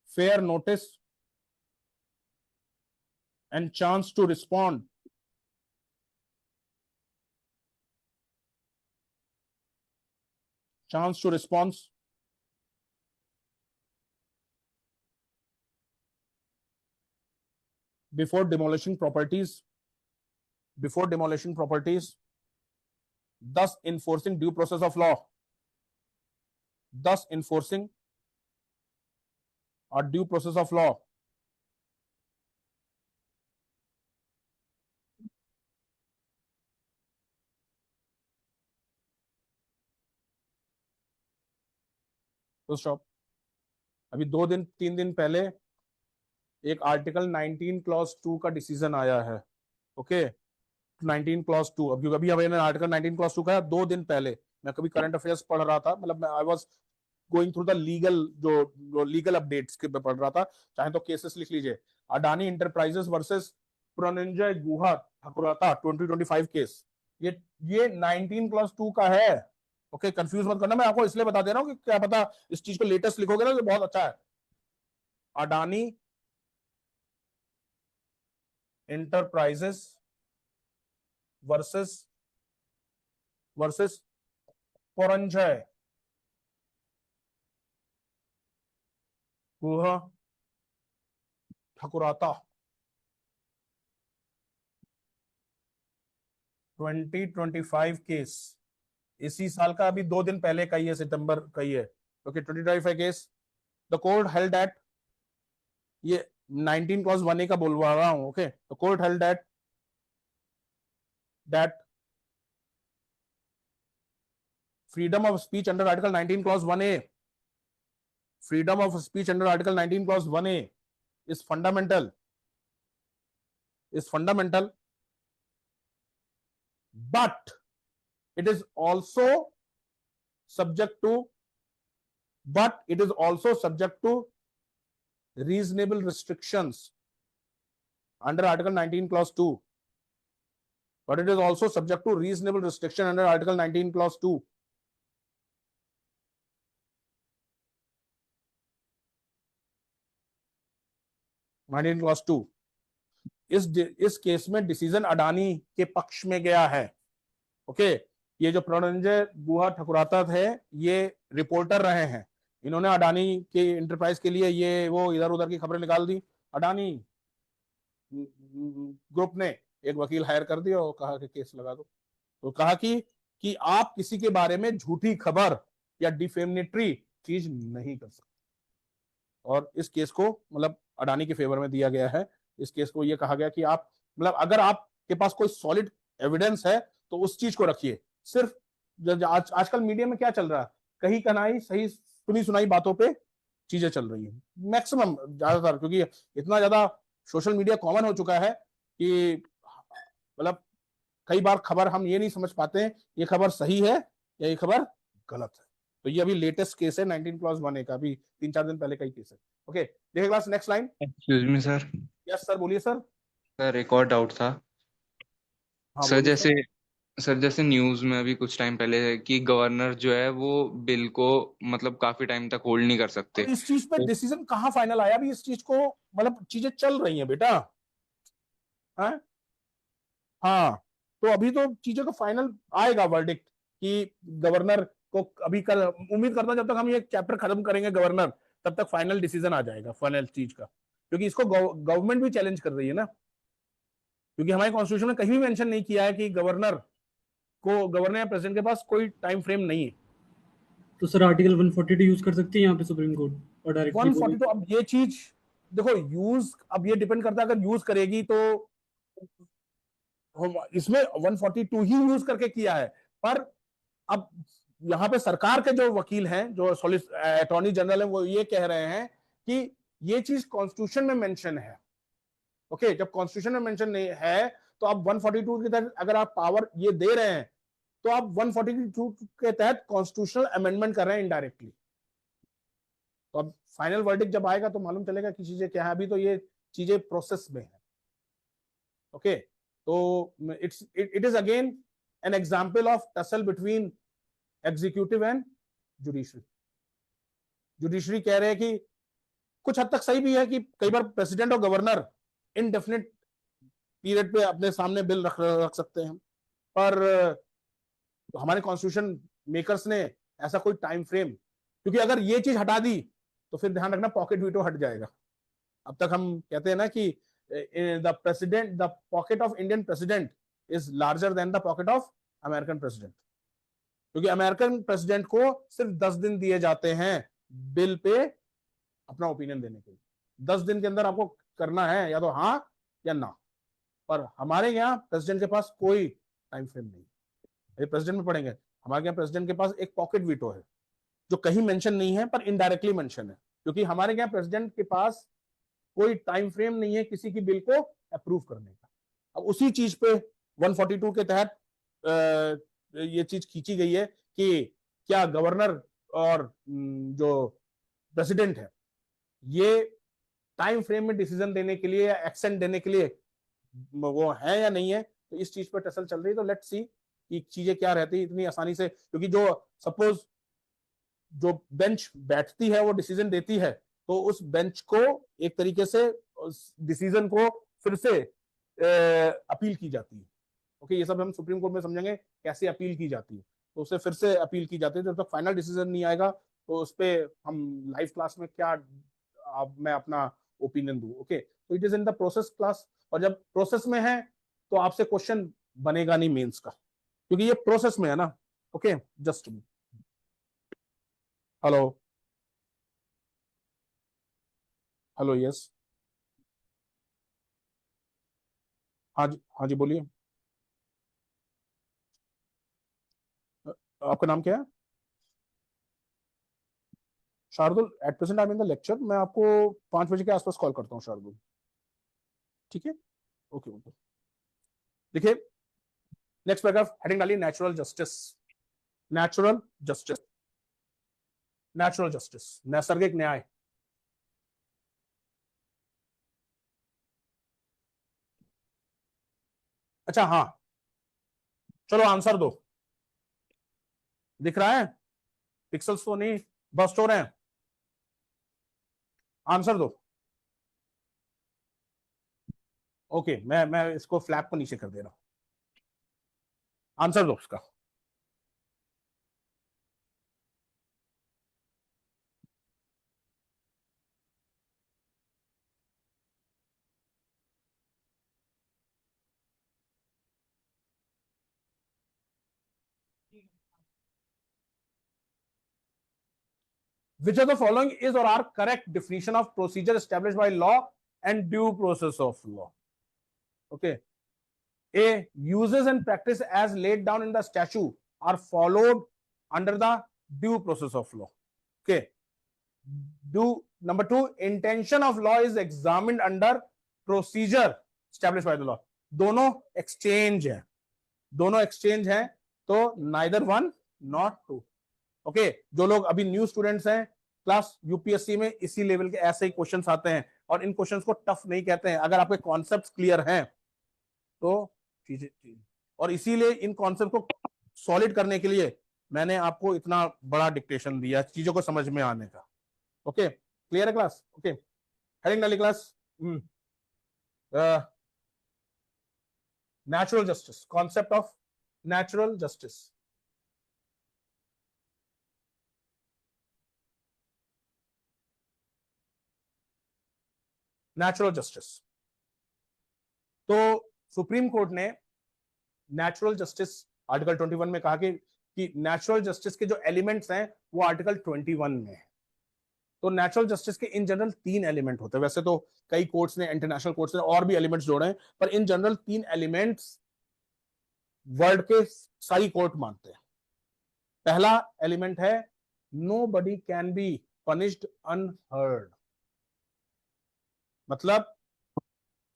fair notice and chance to respond before demolishing properties, thus enforcing due process of law, तो stop. अभी 2-3 दिन पहले एक article 19 clause 2 का decision आया है। Okay 19 clause 2, अब अभी मैंने आर्टिकल 19 क्लॉज 2 का 2 दिन पहले मैं कभी करंट अफेयर्स पढ़ रहा था, मतलब I was going through the legal जो लीगल अपडेट्स के पे पढ़ रहा था, चाहे तो केसेस लिख लीजिए। अडानी इंटरप्राइजेस वर्सेस प्रणंजय गुहा ठाकुराता 2025 केस, ये 19 क्लॉज 2 का है। ओके कंफ्यूज मत करना, मैं आपको इसलिए बता दे रहा हूँ कि क्या पता इस चीज को लेटेस्ट लिखोगे ना तो बहुत अच्छा है। अडानी इंटरप्राइजेस वर्सेस प्रणंजय गुहा ठाकुराता 2025 केस, इसी साल का, अभी 2 दिन पहले का ही है, सितंबर का ही है। Okay 2025 case, the court held that, ये 19 क्लॉज 1A का बोलवा रहा हूं। Okay the court held that freedom of speech under Article 19 clause 1A, freedom of speech under Article 19 clause 1A is fundamental, but it is also subject to reasonable restrictions under Article 19 Clause 2. But it is also subject to reasonable restriction under Article 19 Clause 2. Clause 2. इस case में decision Adani के पक्ष में गया है। Okay, ये जो प्रणंजय गुहा ठकुराता थे, ये रिपोर्टर रहे हैं, इन्होंने अडानी के इंटरप्राइज के लिए ये वो इधर उधर की खबरें निकाल दी। अडानी ग्रुप ने एक वकील हायर कर दिया और कहा कि केस लगा दो। तो कहा कि आप किसी के बारे में झूठी खबर या डिफेमेटरी चीज नहीं कर सकते। और इस केस को मतलब अडानी के फेवर में दिया गया है। इस केस को ये कहा गया कि आप मतलब अगर आपके पास कोई सॉलिड एविडेंस है तो उस चीज को रखिए। सिर्फ आजकल मीडिया में क्या चल रहा है, कहीं कनाई सही सुनी सुनाई बातों पे चीजें चल रही हैं मैक्सिमम, ज्यादातर, क्योंकि इतना ज्यादा सोशल मीडिया कॉमन हो चुका है कि मतलब कई बार खबर हम ये नहीं समझ पाते हैं ये खबर सही है या ये खबर गलत है। तो ये अभी लेटेस्ट केस है 19 क्लॉज 1 का, अभी 3-4 दिन पहले का ही केस है। ओके, देखिए class, next line. Excuse me sir. Yes sir, बोलिए सर। सर एक और डाउट था। हाँ सर बोलिए जैसे न्यूज में अभी कुछ टाइम पहले कि गवर्नर जो है वो बिल को मतलब काफी टाइम तक होल्ड नहीं कर सकते। अब इस चीज पे तो डिसीजन कहाँ फाइनल आया, अभी इस चीज को मतलब चीजें चल रही हैं बेटा। हाँ हाँ, तो अभी तो चीजों का फाइनल आएगा वर्डिक्ट कि गवर्नर को अभी कल उम्मीद करता हूं जब तक हम ये चैप्टर खत्म करेंगे गवर्नर, तब तक फाइनल डिसीजन आ जाएगा फाइनल चीज का, क्योंकि इसको गवर्नमेंट भी चैलेंज कर रही है ना, क्योंकि हमारे कॉन्स्टिट्यूशन में कहीं भी मेंशन नहीं किया है कि गवर्नर या प्रेसिडेंट के पास कोई टाइम फ्रेम नहीं है। तो सर आर्टिकल 142 यूज कर सकती है यहाँ पे सुप्रीम कोर्ट और डायरेक्टली 142, अब ये चीज देखो यूज, अब ये डिपेंड करता है, अगर यूज करेगी तो इसमें 142 ही यूज करके किया है। पर अब यहाँ पे सरकार के जो वकील हैं, जो अटॉर्नी जनरल है, वो ये कह रहे हैं कि ये चीज कॉन्स्टिट्यूशन में मेंशन है। ओके, जब कॉन्स्टिट्यूशन में मेंशन नहीं है तो आप 142 के तहत अगर आप पावर ये दे रहे हैं तो आप 142 के तहत कॉन्स्टिट्यूशनल अमेंडमेंट कर रहे हैं इनडायरेक्टली। तो अब फाइनल वर्डिक्ट जब आएगा तो मालूम चलेगा कि चीजें क्या है, अभी तो ये चीजें प्रोसेस में है। ओके, तो it is again an example of tussle between executive and judiciary. Judiciary कह रहे हैं कि कुछ हद तक सही भी है कि कई बार प्रेसिडेंट और गवर्नर इनडेफिनिट पीरियड पे अपने सामने बिल रख सकते हैं, पर हमारे कॉन्स्टिट्यूशन मेकर्स ने ऐसा कोई टाइम फ्रेम, क्योंकि अगर ये चीज हटा दी तो फिर ध्यान रखना पॉकेट वीटो हट जाएगा। अब तक हम कहते हैं ना कि the pocket of Indian president is larger than the pocket of American president, क्योंकि अमेरिकन प्रेसिडेंट को सिर्फ 10 दिन दिए जाते हैं बिल पे अपना ओपिनियन देने के लिए। 10 दिन के अंदर आपको करना है या तो हाँ या ना, पर हमारे यहाँ प्रेसिडेंट के पास कोई टाइम फ्रेम नहीं। ये प्रेसिडेंट में पढ़ेंगे, हमारे यहाँ प्रेसिडेंट के पास एक पॉकेट वीटो है जो कहीं मेंशन नहीं है पर इनडायरेक्टली मेंशन है, क्योंकि हमारे यहाँ प्रेसिडेंट के पास कोई टाइम फ्रेम नहीं है किसी की बिल को अप्रूव करने का। अब उसी चीज पे 142 के तहत ये चीज खींची गई है कि क्या गवर्नर और जो प्रेसिडेंट है ये टाइम फ्रेम में डिसीजन देने के लिए या एक्शन देने के लिए वो है या नहीं है। तो इस चीज पर टसल चल रही है। तो लेट्स सी कि चीजें क्या रहती है इतनी आसानी से, क्योंकि जो सपोज जो बेंच बैठती है वो डिसीजन देती है, तो उस बेंच को एक तरीके से डिसीजन को फिर से अपील की जाती है। ओके, ये सब हम सुप्रीम कोर्ट में समझेंगे कैसे अपील की जाती है, तो उसे फिर से अपील की जाती है। जब तक फाइनल डिसीजन नहीं आएगा तो उस पर हम लाइव क्लास में क्या मैं अपना ओपिनियन दूं। ओके, तो it is in the process class, और जब प्रोसेस में है तो आपसे क्वेश्चन बनेगा नहीं मेंस का, क्योंकि ये प्रोसेस में है ना। Okay, just hello hello, yes, हाँ जी बोलिए। आपका नाम क्या है? Shardul at present I am in the lecture, मैं आपको 5 बजे के आसपास कॉल करता हूँ शार्दुल, ठीक है? Okay okay. देखिए नेक्स्ट पैराग्राफ, हेडिंग डालिए natural justice. Natural justice, natural justice, नैसर्गिक न्याय। अच्छा हाँ, चलो आंसर दो। दिख रहा है? पिक्सल्स तो नहीं बस्ट हो रहे हैं। आंसर दो। ओके, मैं इसको फ्लैप को नीचे कर दे रहा हूं। आंसर दो उसका। Which of the following is or are correct definition of procedure established by law and due process of law? Okay. A, uses and practice as laid down in the statute are followed under the due process of law. Okay. Number 2, intention of law is examined under procedure established by the law. दोनों exchange है, दोनों exchange है, तो neither one not two. Okay जो लोग अभी new students हैं class UPSC में, इसी लेवल के ऐसे ही क्वेश्चंस आते हैं, और इन क्वेश्चंस को टफ नहीं कहते हैं अगर आपके कॉन्सेप्ट्स क्लियर हैं तो चीजें। और इसीलिए इन कॉन्सेप्ट को सॉलिड करने के लिए मैंने आपको इतना बड़ा डिक्टेशन दिया चीजों को समझ में आने का। ओके क्लियर है क्लास? ओके हेडिंग डाली class, natural justice, concept of natural justice. Natural justice, तो सुप्रीम कोर्ट ने नेचुरल जस्टिस आर्टिकल 21 में कहा कि नेचुरल जस्टिस के जो एलिमेंट्स हैं वो आर्टिकल 21 में है। तो नेचुरल जस्टिस के इन जनरल 3 एलिमेंट होते हैं, वैसे तो कई कोर्ट्स ने, इंटरनेशनल कोर्ट्स ने और भी एलिमेंट्स जोड़े हैं, पर इन जनरल 3 एलिमेंट्स वर्ल्ड के सारी कोर्ट मानते हैं। पहला एलिमेंट है nobody can be punished unheard, मतलब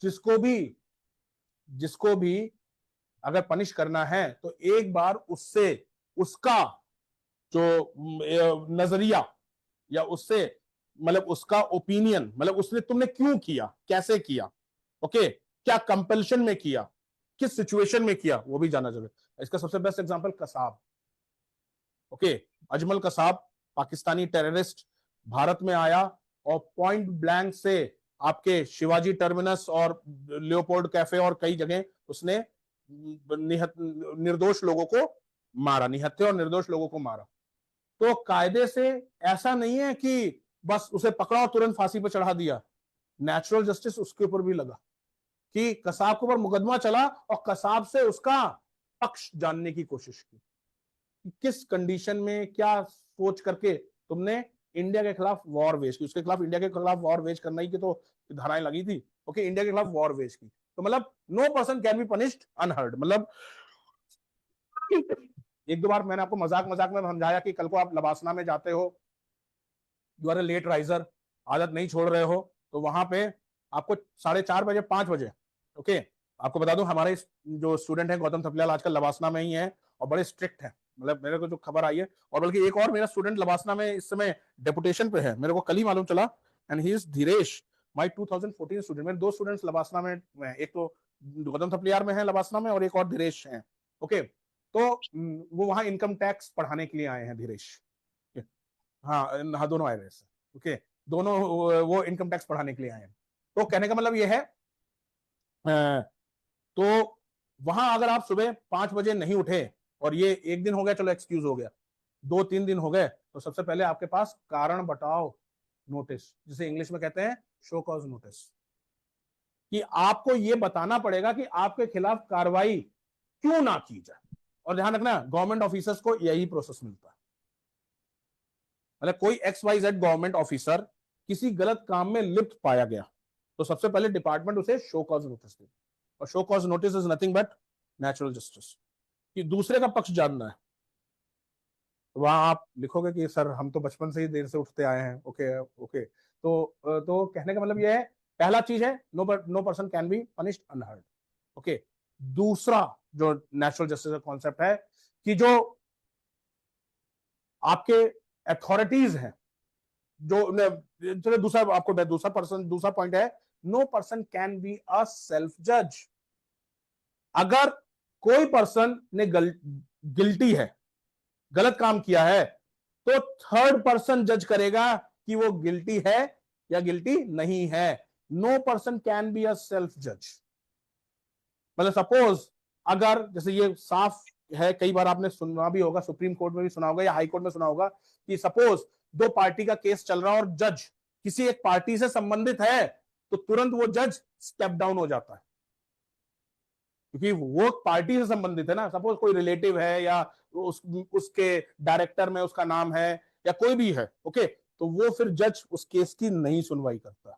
जिसको भी अगर पनिश करना है तो एक बार उससे उसका जो नजरिया या उससे मतलब उसका ओपिनियन, मतलब उसने तुमने क्यों किया, कैसे किया, ओके क्या कंपल्शन में किया, किस सिचुएशन में किया, वो भी जाना जरूरी है। इसका सबसे best example Kasab. Okay Ajmal Kasab Pakistani terrorist Bharat में आया और पॉइंट ब्लैंक से आपके शिवाजी टर्मिनस और लियोपोल्ड कैफे और कई जगह उसने निर्दोष लोगों को मारा, निहत्थे और निर्दोष लोगों को मारा। तो कायदे से ऐसा नहीं है कि बस उसे पकड़ा और तुरंत फांसी पर चढ़ा दिया, नेचुरल जस्टिस उसके ऊपर भी लगा कि कसाब के ऊपर मुकदमा चला और कसाब से उसका पक्ष जानने की कोशिश की, किस कंडीशन में क्या सोच करके तुमने इंडिया के खिलाफ वॉर वेज की, उसके खिलाफ इंडिया के खिलाफ वॉर वेज करना ही की तो धाराएं लगी थी। ओके इंडिया के खिलाफ वॉर वेज की, तो मतलब no person can be punished unheard. मतलब एक दो बार मैंने आपको मजाक में समझाया कि कल को आप लबासना में जाते हो, you are a late riser, आदत नहीं छोड़ रहे हो, तो वहां पे आपको 4:30 बजे 5 बजे, ओके आपको बता दूं हमारे जो स्टूडेंट है गौतम थपलियाल आजकल लबासना में ही है और बड़े स्ट्रिक्ट है, मतलब मेरे को जो खबर आई है, और बल्कि एक और मेरा स्टूडेंट लबासना में इस समय डेपुटेशन पे है, मेरे को कल ही मालूम चला, and he is Dhiresh my 2014 student. मेरे 2 स्टूडेंट्स लबासना में, एक तो गौतम थपलियाल में है लबासना में और एक और धीरेश है। ओके तो वो वहां इनकम टैक्स पढ़ाने के लिए आए हैं धीरेश, हाँ दोनों आए रहे। ओके दोनों वो इनकम टैक्स पढ़ाने के लिए आए हैं। तो कहने का मतलब ये है तो वहां अगर आप सुबह 5 बजे नहीं उठे, और ये एक दिन हो गया चलो एक्सक्यूज हो गया, 2-3 दिन हो गए, तो सबसे पहले आपके पास कारण बताओ नोटिस, जिसे इंग्लिश में कहते हैं शो कॉज नोटिस, कि आपको ये बताना पड़ेगा कि आपके खिलाफ कार्रवाई क्यों ना की जाए। और ध्यान रखना गवर्नमेंट ऑफिसर्स को यही प्रोसेस मिलता है, मतलब कोई XYZ गवर्नमेंट ऑफिसर किसी गलत काम में लिप्त पाया गया तो सबसे पहले डिपार्टमेंट उसे शो कॉज नोटिस देती, और show cause notice is nothing but natural justice, कि दूसरे का पक्ष जानना है। वहां आप लिखोगे कि सर हम तो बचपन से ही देर से उठते आए हैं। ओके ओके, तो कहने का मतलब यह है, पहला चीज है no person can be punished unheard. Okay, दूसरा जो नेचुरल जस्टिस का कॉन्सेप्ट है कि जो आपके अथॉरिटीज हैं, चलो दूसरा आपको दूसरा पॉइंट है, no person can be a self जज। अगर कोई पर्सन ने गिल्टी है, गलत काम किया है, तो थर्ड पर्सन जज करेगा कि वो गिल्टी है या गिल्टी नहीं है। No person can be a self जज। मतलब सपोज अगर, जैसे ये साफ है, कई बार आपने सुना भी होगा, सुप्रीम कोर्ट में भी सुना होगा या हाई कोर्ट में सुना होगा, कि सपोज दो पार्टी का केस चल रहा है और जज किसी एक पार्टी से संबंधित है, तो तुरंत वो जज स्टेप डाउन हो जाता है, क्योंकि वो पार्टी से संबंधित है ना। सपोज कोई रिलेटिव है या उसके डायरेक्टर में उसका नाम है या कोई भी है, ओके, तो वो फिर जज उस केस की नहीं सुनवाई करता,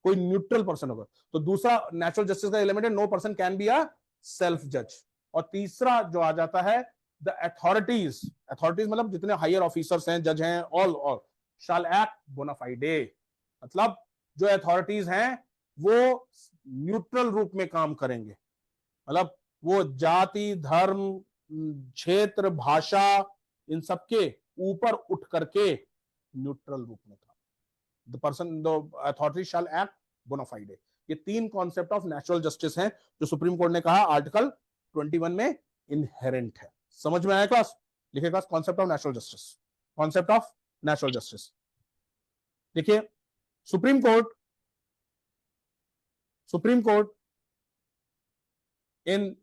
कोई न्यूट्रल पर्सन होगा। तो दूसरा नेचुरल जस्टिस का एलिमेंट है no person can be a self जज। और तीसरा जो आ जाता है द अथॉरिटीज, अथॉरिटीज मतलब जितने हायर ऑफिसर्स हैं, जज हैं, ऑल शाल एक्ट बोनाफाइडे। मतलब जो अथॉरिटीज हैं वो न्यूट्रल रूप में काम करेंगे, मतलब वो जाति, धर्म, क्षेत्र, भाषा, इन सबके ऊपर उठ करके न्यूट्रल रूप में काम, the person the authority shall act bona fide. ये तीन कॉन्सेप्ट ऑफ नेचुरल जस्टिस हैं जो सुप्रीम कोर्ट ने कहा आर्टिकल 21 में इनहेरेंट है। समझ में आया क्लास? लिखे class concept of natural justice, concept of natural justice. देखिए Supreme Court in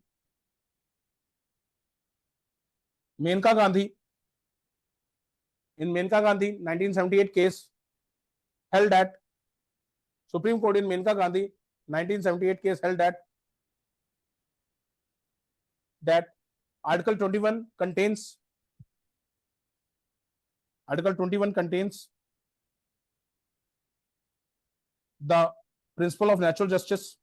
Maneka Gandhi 1978 case held that Supreme Court in Menka Gandhi 1978 case held that Article 21 contains the principle of natural justice,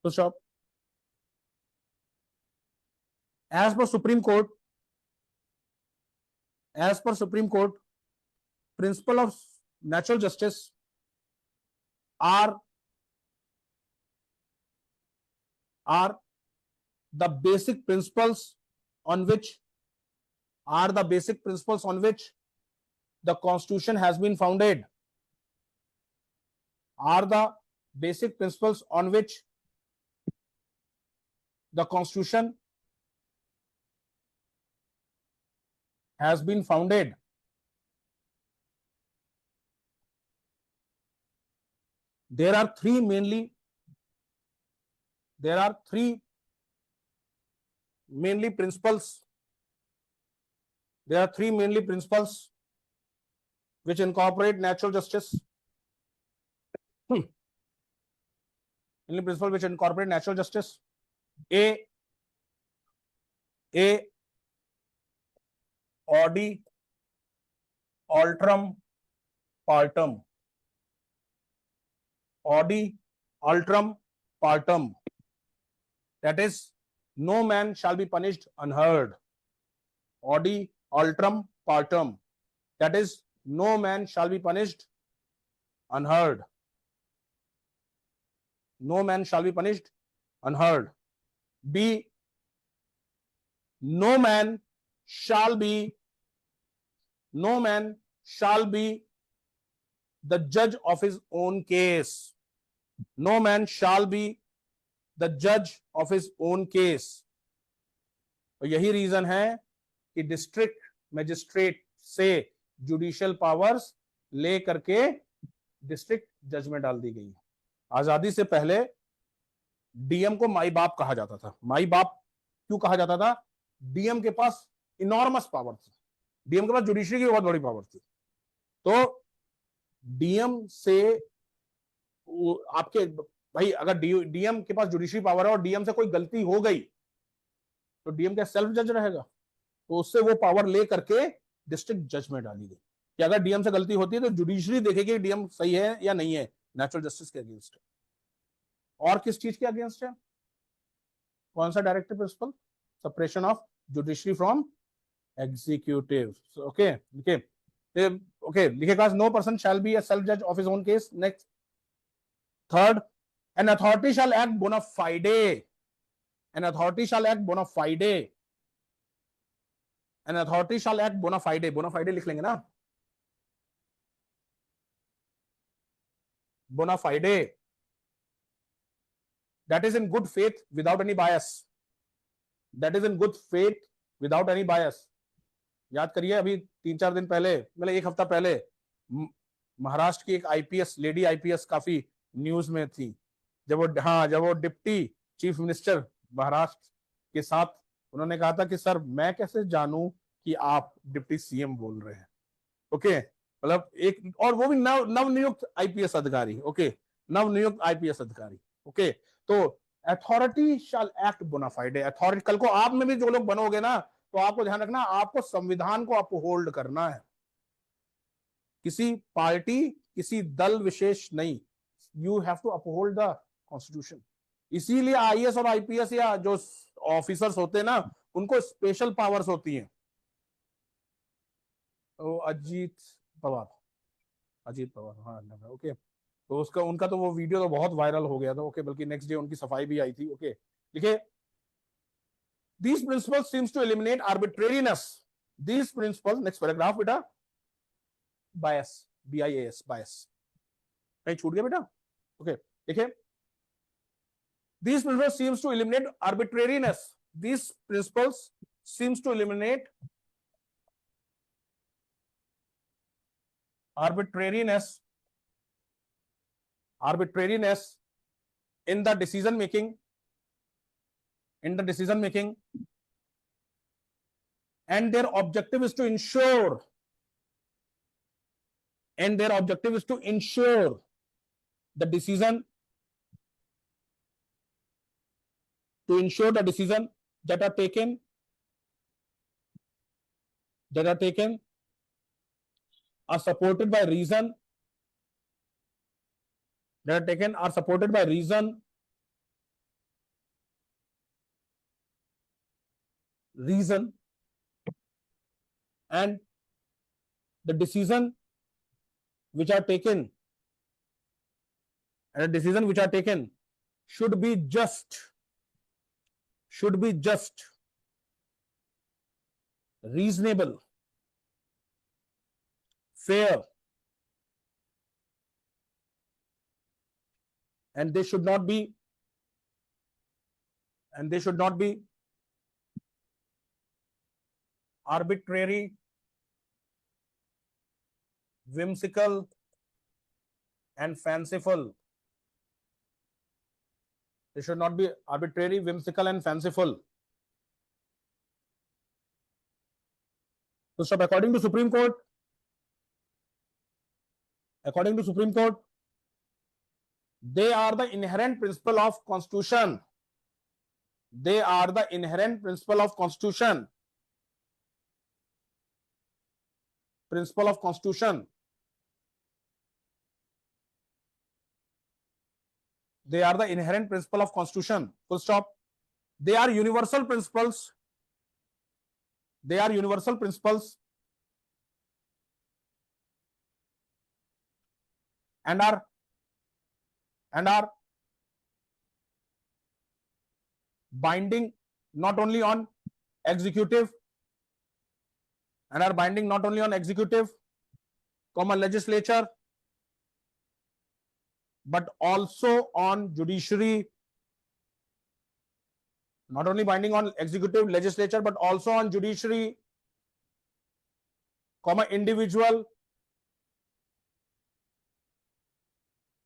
तो stop. As per Supreme Court, principle of natural justice are the basic principles on which the Constitution has been founded. Are the basic principles on which the Constitution has been founded. There are three mainly principles. There are three mainly principles which incorporate natural justice. Mainly principles which incorporate natural justice. A Audi Altrum Partum. Audi Altrum Partum. That is, no man shall be punished unheard. Audi Altrum Partum. That is, no man shall be punished unheard. No man shall be punished unheard. B, no man shall be the judge of his own case. No man shall be the judge of his own case. और यही reason है कि district magistrate से judicial powers ले करके district जज में डाल दी गई है। आजादी से पहले डीएम को माई बाप कहा जाता था। माई बाप क्यों कहा जाता था? डीएम के पास इनॉर्मस पावर थी, डीएम के पास जुडिशरी की बहुत बड़ी पावर थी। तो डीएम से आपके भाई, अगर डीएम के पास जुडिशरी पावर है और डीएम से कोई गलती हो गई तो डीएम क्या सेल्फ जज रहेगा? तो उससे वो पावर ले करके डिस्ट्रिक्ट जज में डाली गई कि अगर डीएम से गलती होती है तो जुडिशरी देखेगी डीएम सही है या नहीं है, नेचुरल जस्टिस के अगेंस्ट। और किस चीज के अगेंस्ट है? कौन सा directive principle? Separation of judiciary from executive. Okay लिखे, ओके लिखेगा, no person shall be a self जज of his own case. Next, third, an authority shall act bona fide. An authority shall act bona fide. An authority shall act bona fide. बोना फाइडे लिख लेंगे ना, बोना फाइडे, that is in good faith without any bias. That is in good faith without any bias. याद करिए, अभी 3-4 दिन पहले, मतलब एक हफ्ता पहले, महाराष्ट्र की एक आईपीएस, लेडी आईपीएस काफी न्यूज में थी, जब वो डिप्टी चीफ मिनिस्टर महाराष्ट्र के साथ, उन्होंने कहा था कि सर मैं कैसे जानूं कि आप डिप्टी सीएम बोल रहे हैं. ओके, मतलब एक, और वो भी नवनियुक्त आईपीएस अधिकारी. ओके, नवनियुक्त आईपीएस अधिकारी. ओके, तो authority shall act bona फाइडे. Authority, कल को आप में भी जो लोग बनोगे ना, तो आपको ध्यान रखना, आपको संविधान को अपहोल्ड करना है, किसी पार्टी, किसी दल विशेष नहीं. You have to uphold the constitution. इसीलिए आईएएस और आईपीएस या जो ऑफिसर्स होते हैं ना, उनको स्पेशल पावर्स होती हैं. अजीत पवार, हाँ, ओके. तो उसका, उनका तो वो वीडियो तो बहुत वायरल हो गया था. ओके, बल्कि नेक्स्ट डे उनकी सफाई भी आई थी. ओके, देखिए, these principles seems to eliminate arbitrariness. These principles, next paragraph बेटा, bias, BIAS, bias, कहीं छूट गया बेटा? ओके, देखिए, these principles seems to eliminate arbitrariness. These principles seems to eliminate arbitrariness in the decision making, and their objective is to ensure the decision that are taken are supported by reason, and the decision which are taken should be just, reasonable, fair, and they should not be arbitrary, whimsical, and fanciful. They should not be arbitrary, whimsical, and fanciful. So, stop. According to Supreme Court, they are the inherent principle of Constitution. They are the inherent principle of Constitution. Principle of Constitution. They are the inherent principle of Constitution. Full stop. They are universal principles. They are universal principles and are binding not only on executive, legislature, but also on judiciary. Not only binding on executive, legislature, but also on judiciary, individual,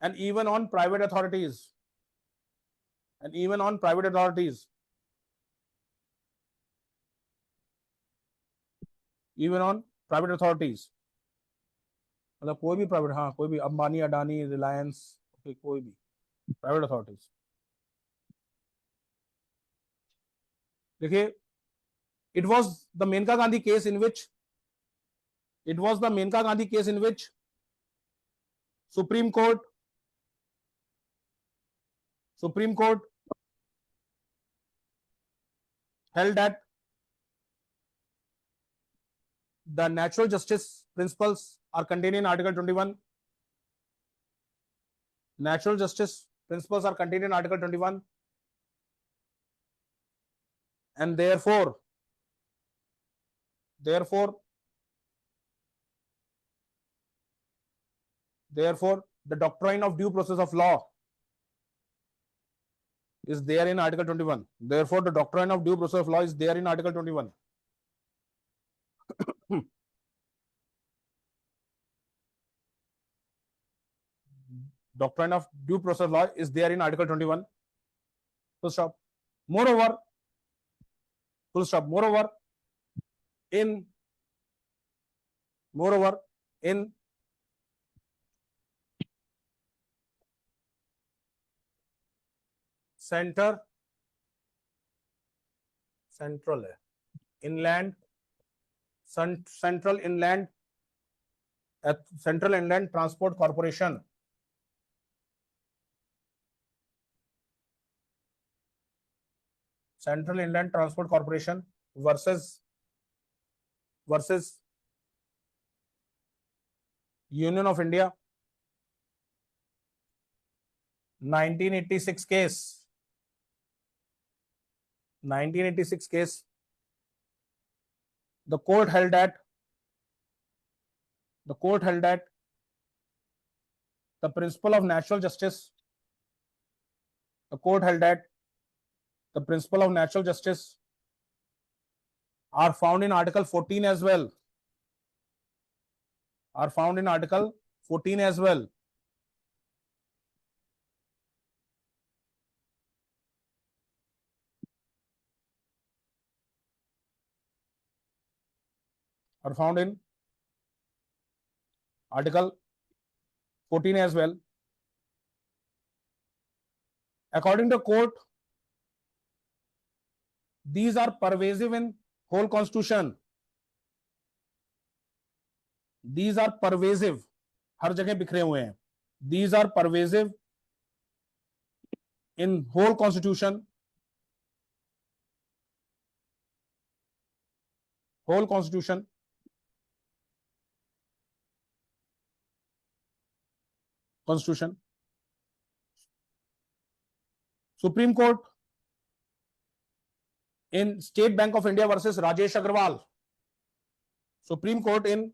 and even on private authorities. Even on private authorities. मतलब कोई भी private, हाँ कोई भी, अंबानी, अडानी, रिलायंस, कोई भी private authorities. देखिए, it was the Menka Gandhi case in which Supreme Court Supreme Court held that the natural justice principles are contained in Article 21. Natural justice principles are contained in Article 21, and therefore the doctrine of due process of law is there in Article 21. Therefore, the doctrine of due process of law is there in Article 21. Doctrine of due process of law is there in Article 21. Full stop. Moreover, in central inland transport corporation versus Union of India 1986 case, the court held that the principle of natural justice are found in Article 14 as well. Are found in Article 14 as well. According to court, these are pervasive in whole constitution. These are pervasive, हर जगह बिखरे हुए हैं. These are pervasive in whole constitution. Supreme Court in State Bank of India versus Rajesh Agrawal. Supreme Court in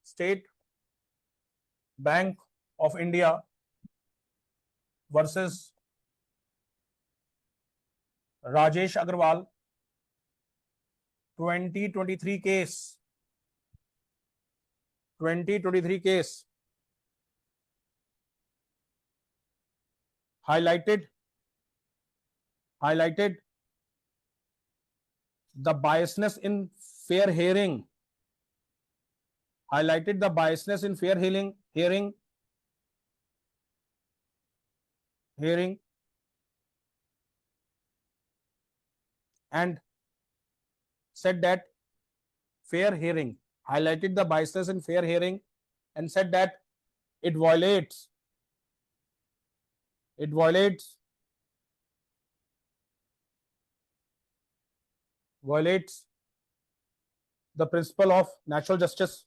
State Bank of India versus Rajesh Agrawal 2023 case highlighted the biasness in fair hearing. And said that highlighted the biasness in fair hearing and said that it violates the principle of natural justice.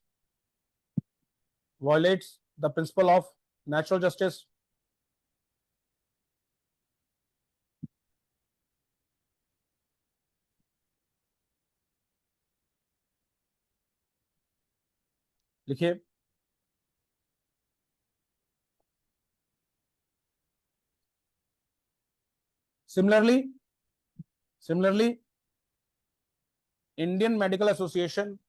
लिखिए, similarly Indian Medical Association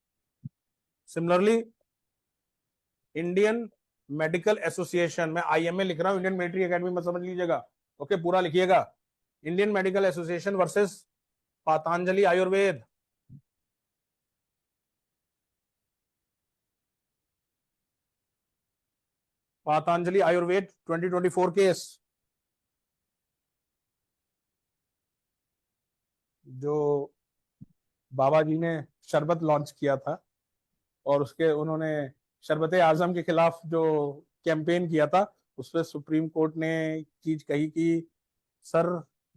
मैं IMA लिख रहा हूं, Indian military academy मत समझ लीजिएगा. Okay, पूरा लिखिएगा. Indian medical association versus Patanjali Ayurveda. Patanjali Ayurveda 2024 case, जो बाबा जी ने शरबत लॉन्च किया था और उन्होंने शरबत आजम के खिलाफ जो कैंपेन किया था, उस पर सुप्रीम कोर्ट ने चीज कही कि सर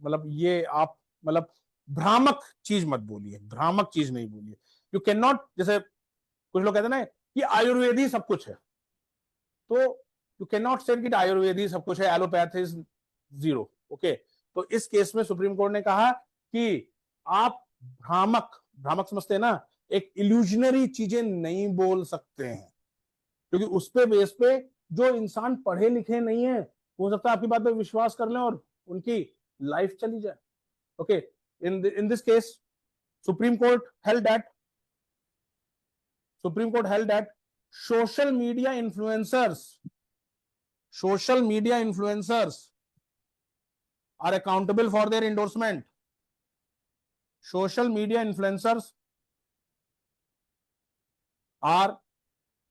मतलब ये आप मतलब भ्रामक चीज मत बोलिए, भ्रामक चीज नहीं बोलिए। यू कैन नॉट, जैसे कुछ लोग कहते हैं ना कि आयुर्वेद ही सब कुछ है, तो यू कैन नॉट से कि आयुर्वेद ही सब कुछ है, एलोपैथ इज जीरो। ओके, तो इस केस में सुप्रीम कोर्ट ने कहा कि आप भ्रामक, भ्रामक समझते हैं ना, एक इल्यूजनरी चीजें नहीं बोल सकते हैं, क्योंकि उस पे बेस पे जो इंसान पढ़े लिखे नहीं है हो सकता है आपकी बात पे विश्वास कर लें और उनकी लाइफ चली जाए। Okay, in this case supreme court held that social media influencers are accountable for their endorsement. Social media influencers are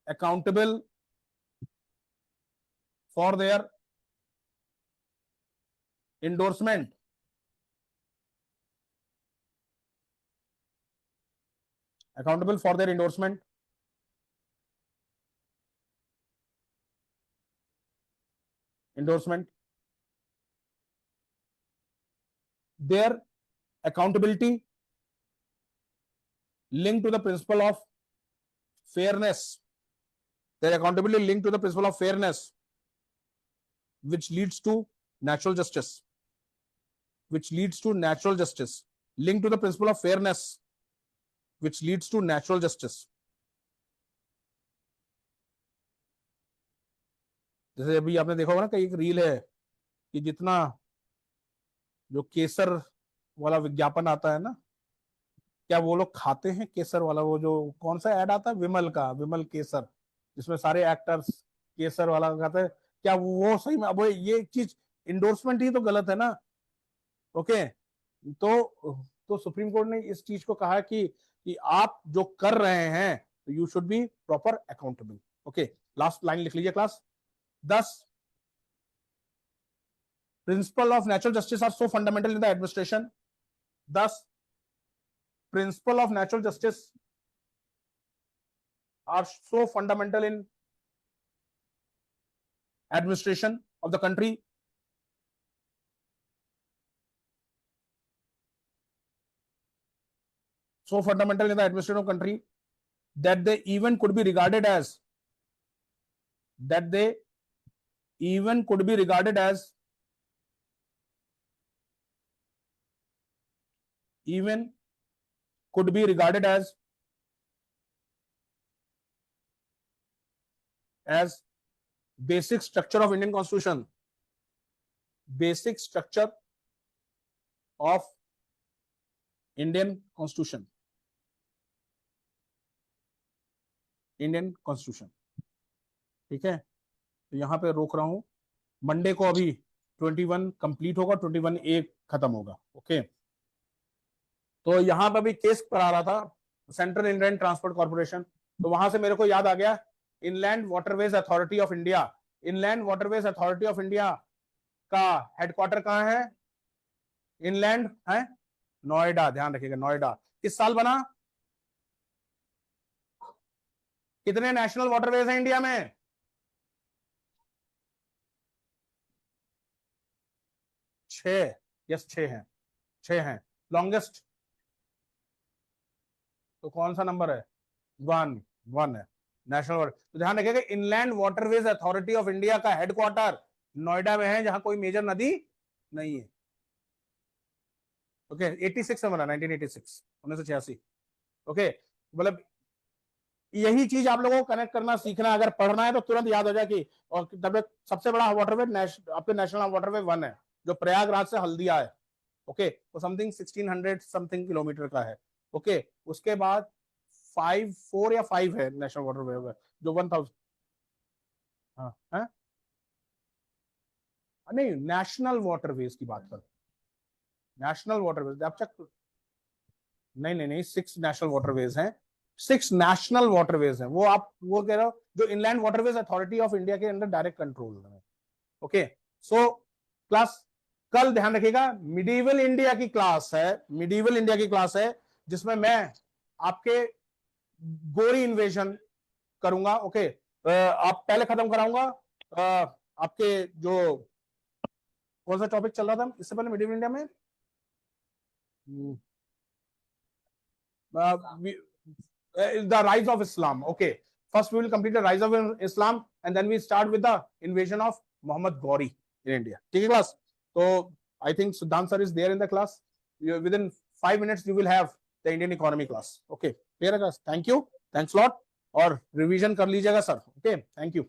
accountable for their endorsement. Accountable for their endorsement. Their accountability linked to the principle of fairness. Their accountability linked to the principle of fairness, which leads to natural justice. Linked to the principle of fairness, which leads to natural justice. जैसे अभी आपने देखा होगा ना, कई एक reel है कि जितना जो केसर वाला विज्ञापन आता है ना, क्या वो लोग खाते हैं केसर वाला? वो जो कौन सा ऐड आता है विमल का, विमल केसर, जिसमें सारे एक्टर्स केसर वाला खाते हैं, क्या वो सही में? अब ये चीज इंडोर्समेंट ही तो गलत है ना। ओके, तो सुप्रीम कोर्ट ने इस चीज को कहा कि आप जो कर रहे हैं you should be proper accountable. Okay, last line लिख लीजिए class. Thus, principle of natural justice are so fundamental in the administration. Thus, principle of natural justice are so fundamental in administration of the country. So fundamental in the administration of country that they even could be regarded as as basic structure of Indian Constitution. Basic structure of Indian Constitution. Indian constitution. ठीक है, तो यहां पे रोक रहा हूं। Monday को अभी 21 कंप्लीट होगा, 21A खत्म होगा। ओके, तो यहां पे अभी केस करा रहा था सेंट्रल इनलैंड ट्रांसपोर्ट कॉर्पोरेशन, तो वहां से मेरे को याद आ गया inland waterways authority of India. Inland waterways authority of India का हेडक्वार्टर कहां है? इनलैंड है नोएडा, ध्यान रखिएगा नोएडा। किस साल बना? कितने नेशनल वाटरवेज हैं इंडिया में? 6। यस 6 हैं, 6 हैं। लॉन्गेस्ट तो कौन सा नंबर है? 1 है नेशनल वाटर। तो ध्यान रखिएगा inland waterways authority of India का हेडक्वार्टर नोएडा में है, जहां कोई मेजर नदी नहीं है। ओके, 86 में बना, 1986, 1986। ओके, मतलब यही चीज आप लोगों को कनेक्ट करना सीखना, अगर पढ़ना है तो तुरंत याद हो जाए कि और सबसे बड़ा वाटरवे आपके नेशनल वाटरवे 1 है, जो प्रयागराज से हल्दिया है। ओके, वो समथिंग 1600 समथिंग किलोमीटर का है। ओके, उसके बाद 4 या 5 है नेशनल वाटरवे जो 1000। हाँ, नहीं नेशनल वाटरवेज की बात कर, नेशनल वाटरवेज आप चेक। नहीं 6 नेशनल वाटरवेज हैं, 6 नेशनल वाटरवेज हैं। वो आप वो कह रहे हो जो inland waterways authority of India के अंडर डायरेक्ट कंट्रोल है। ओके, सो क्लास कल ध्यान रखिएगा मिडीवल इंडिया की क्लास है, मिडीवल इंडिया की क्लास है जिसमें मैं आपके गोरी इन्वेजन करूंगा। ओके, आप पहले खत्म कराऊंगा आपके जो कौन सा टॉपिक चल रहा था इससे पहले मिडिल इंडिया में? The rise of Islam. Okay, first we will complete the rise of Islam and then we start with the invasion of Muhammad Ghori in India. ठीक है class? So I think Siddhant sir is there in the class. Within 5 minutes you will have the Indian economy class. Okay, clear है class? Thank you, thanks a lot. और revision कर लीजिएगा sir. Okay, thank you.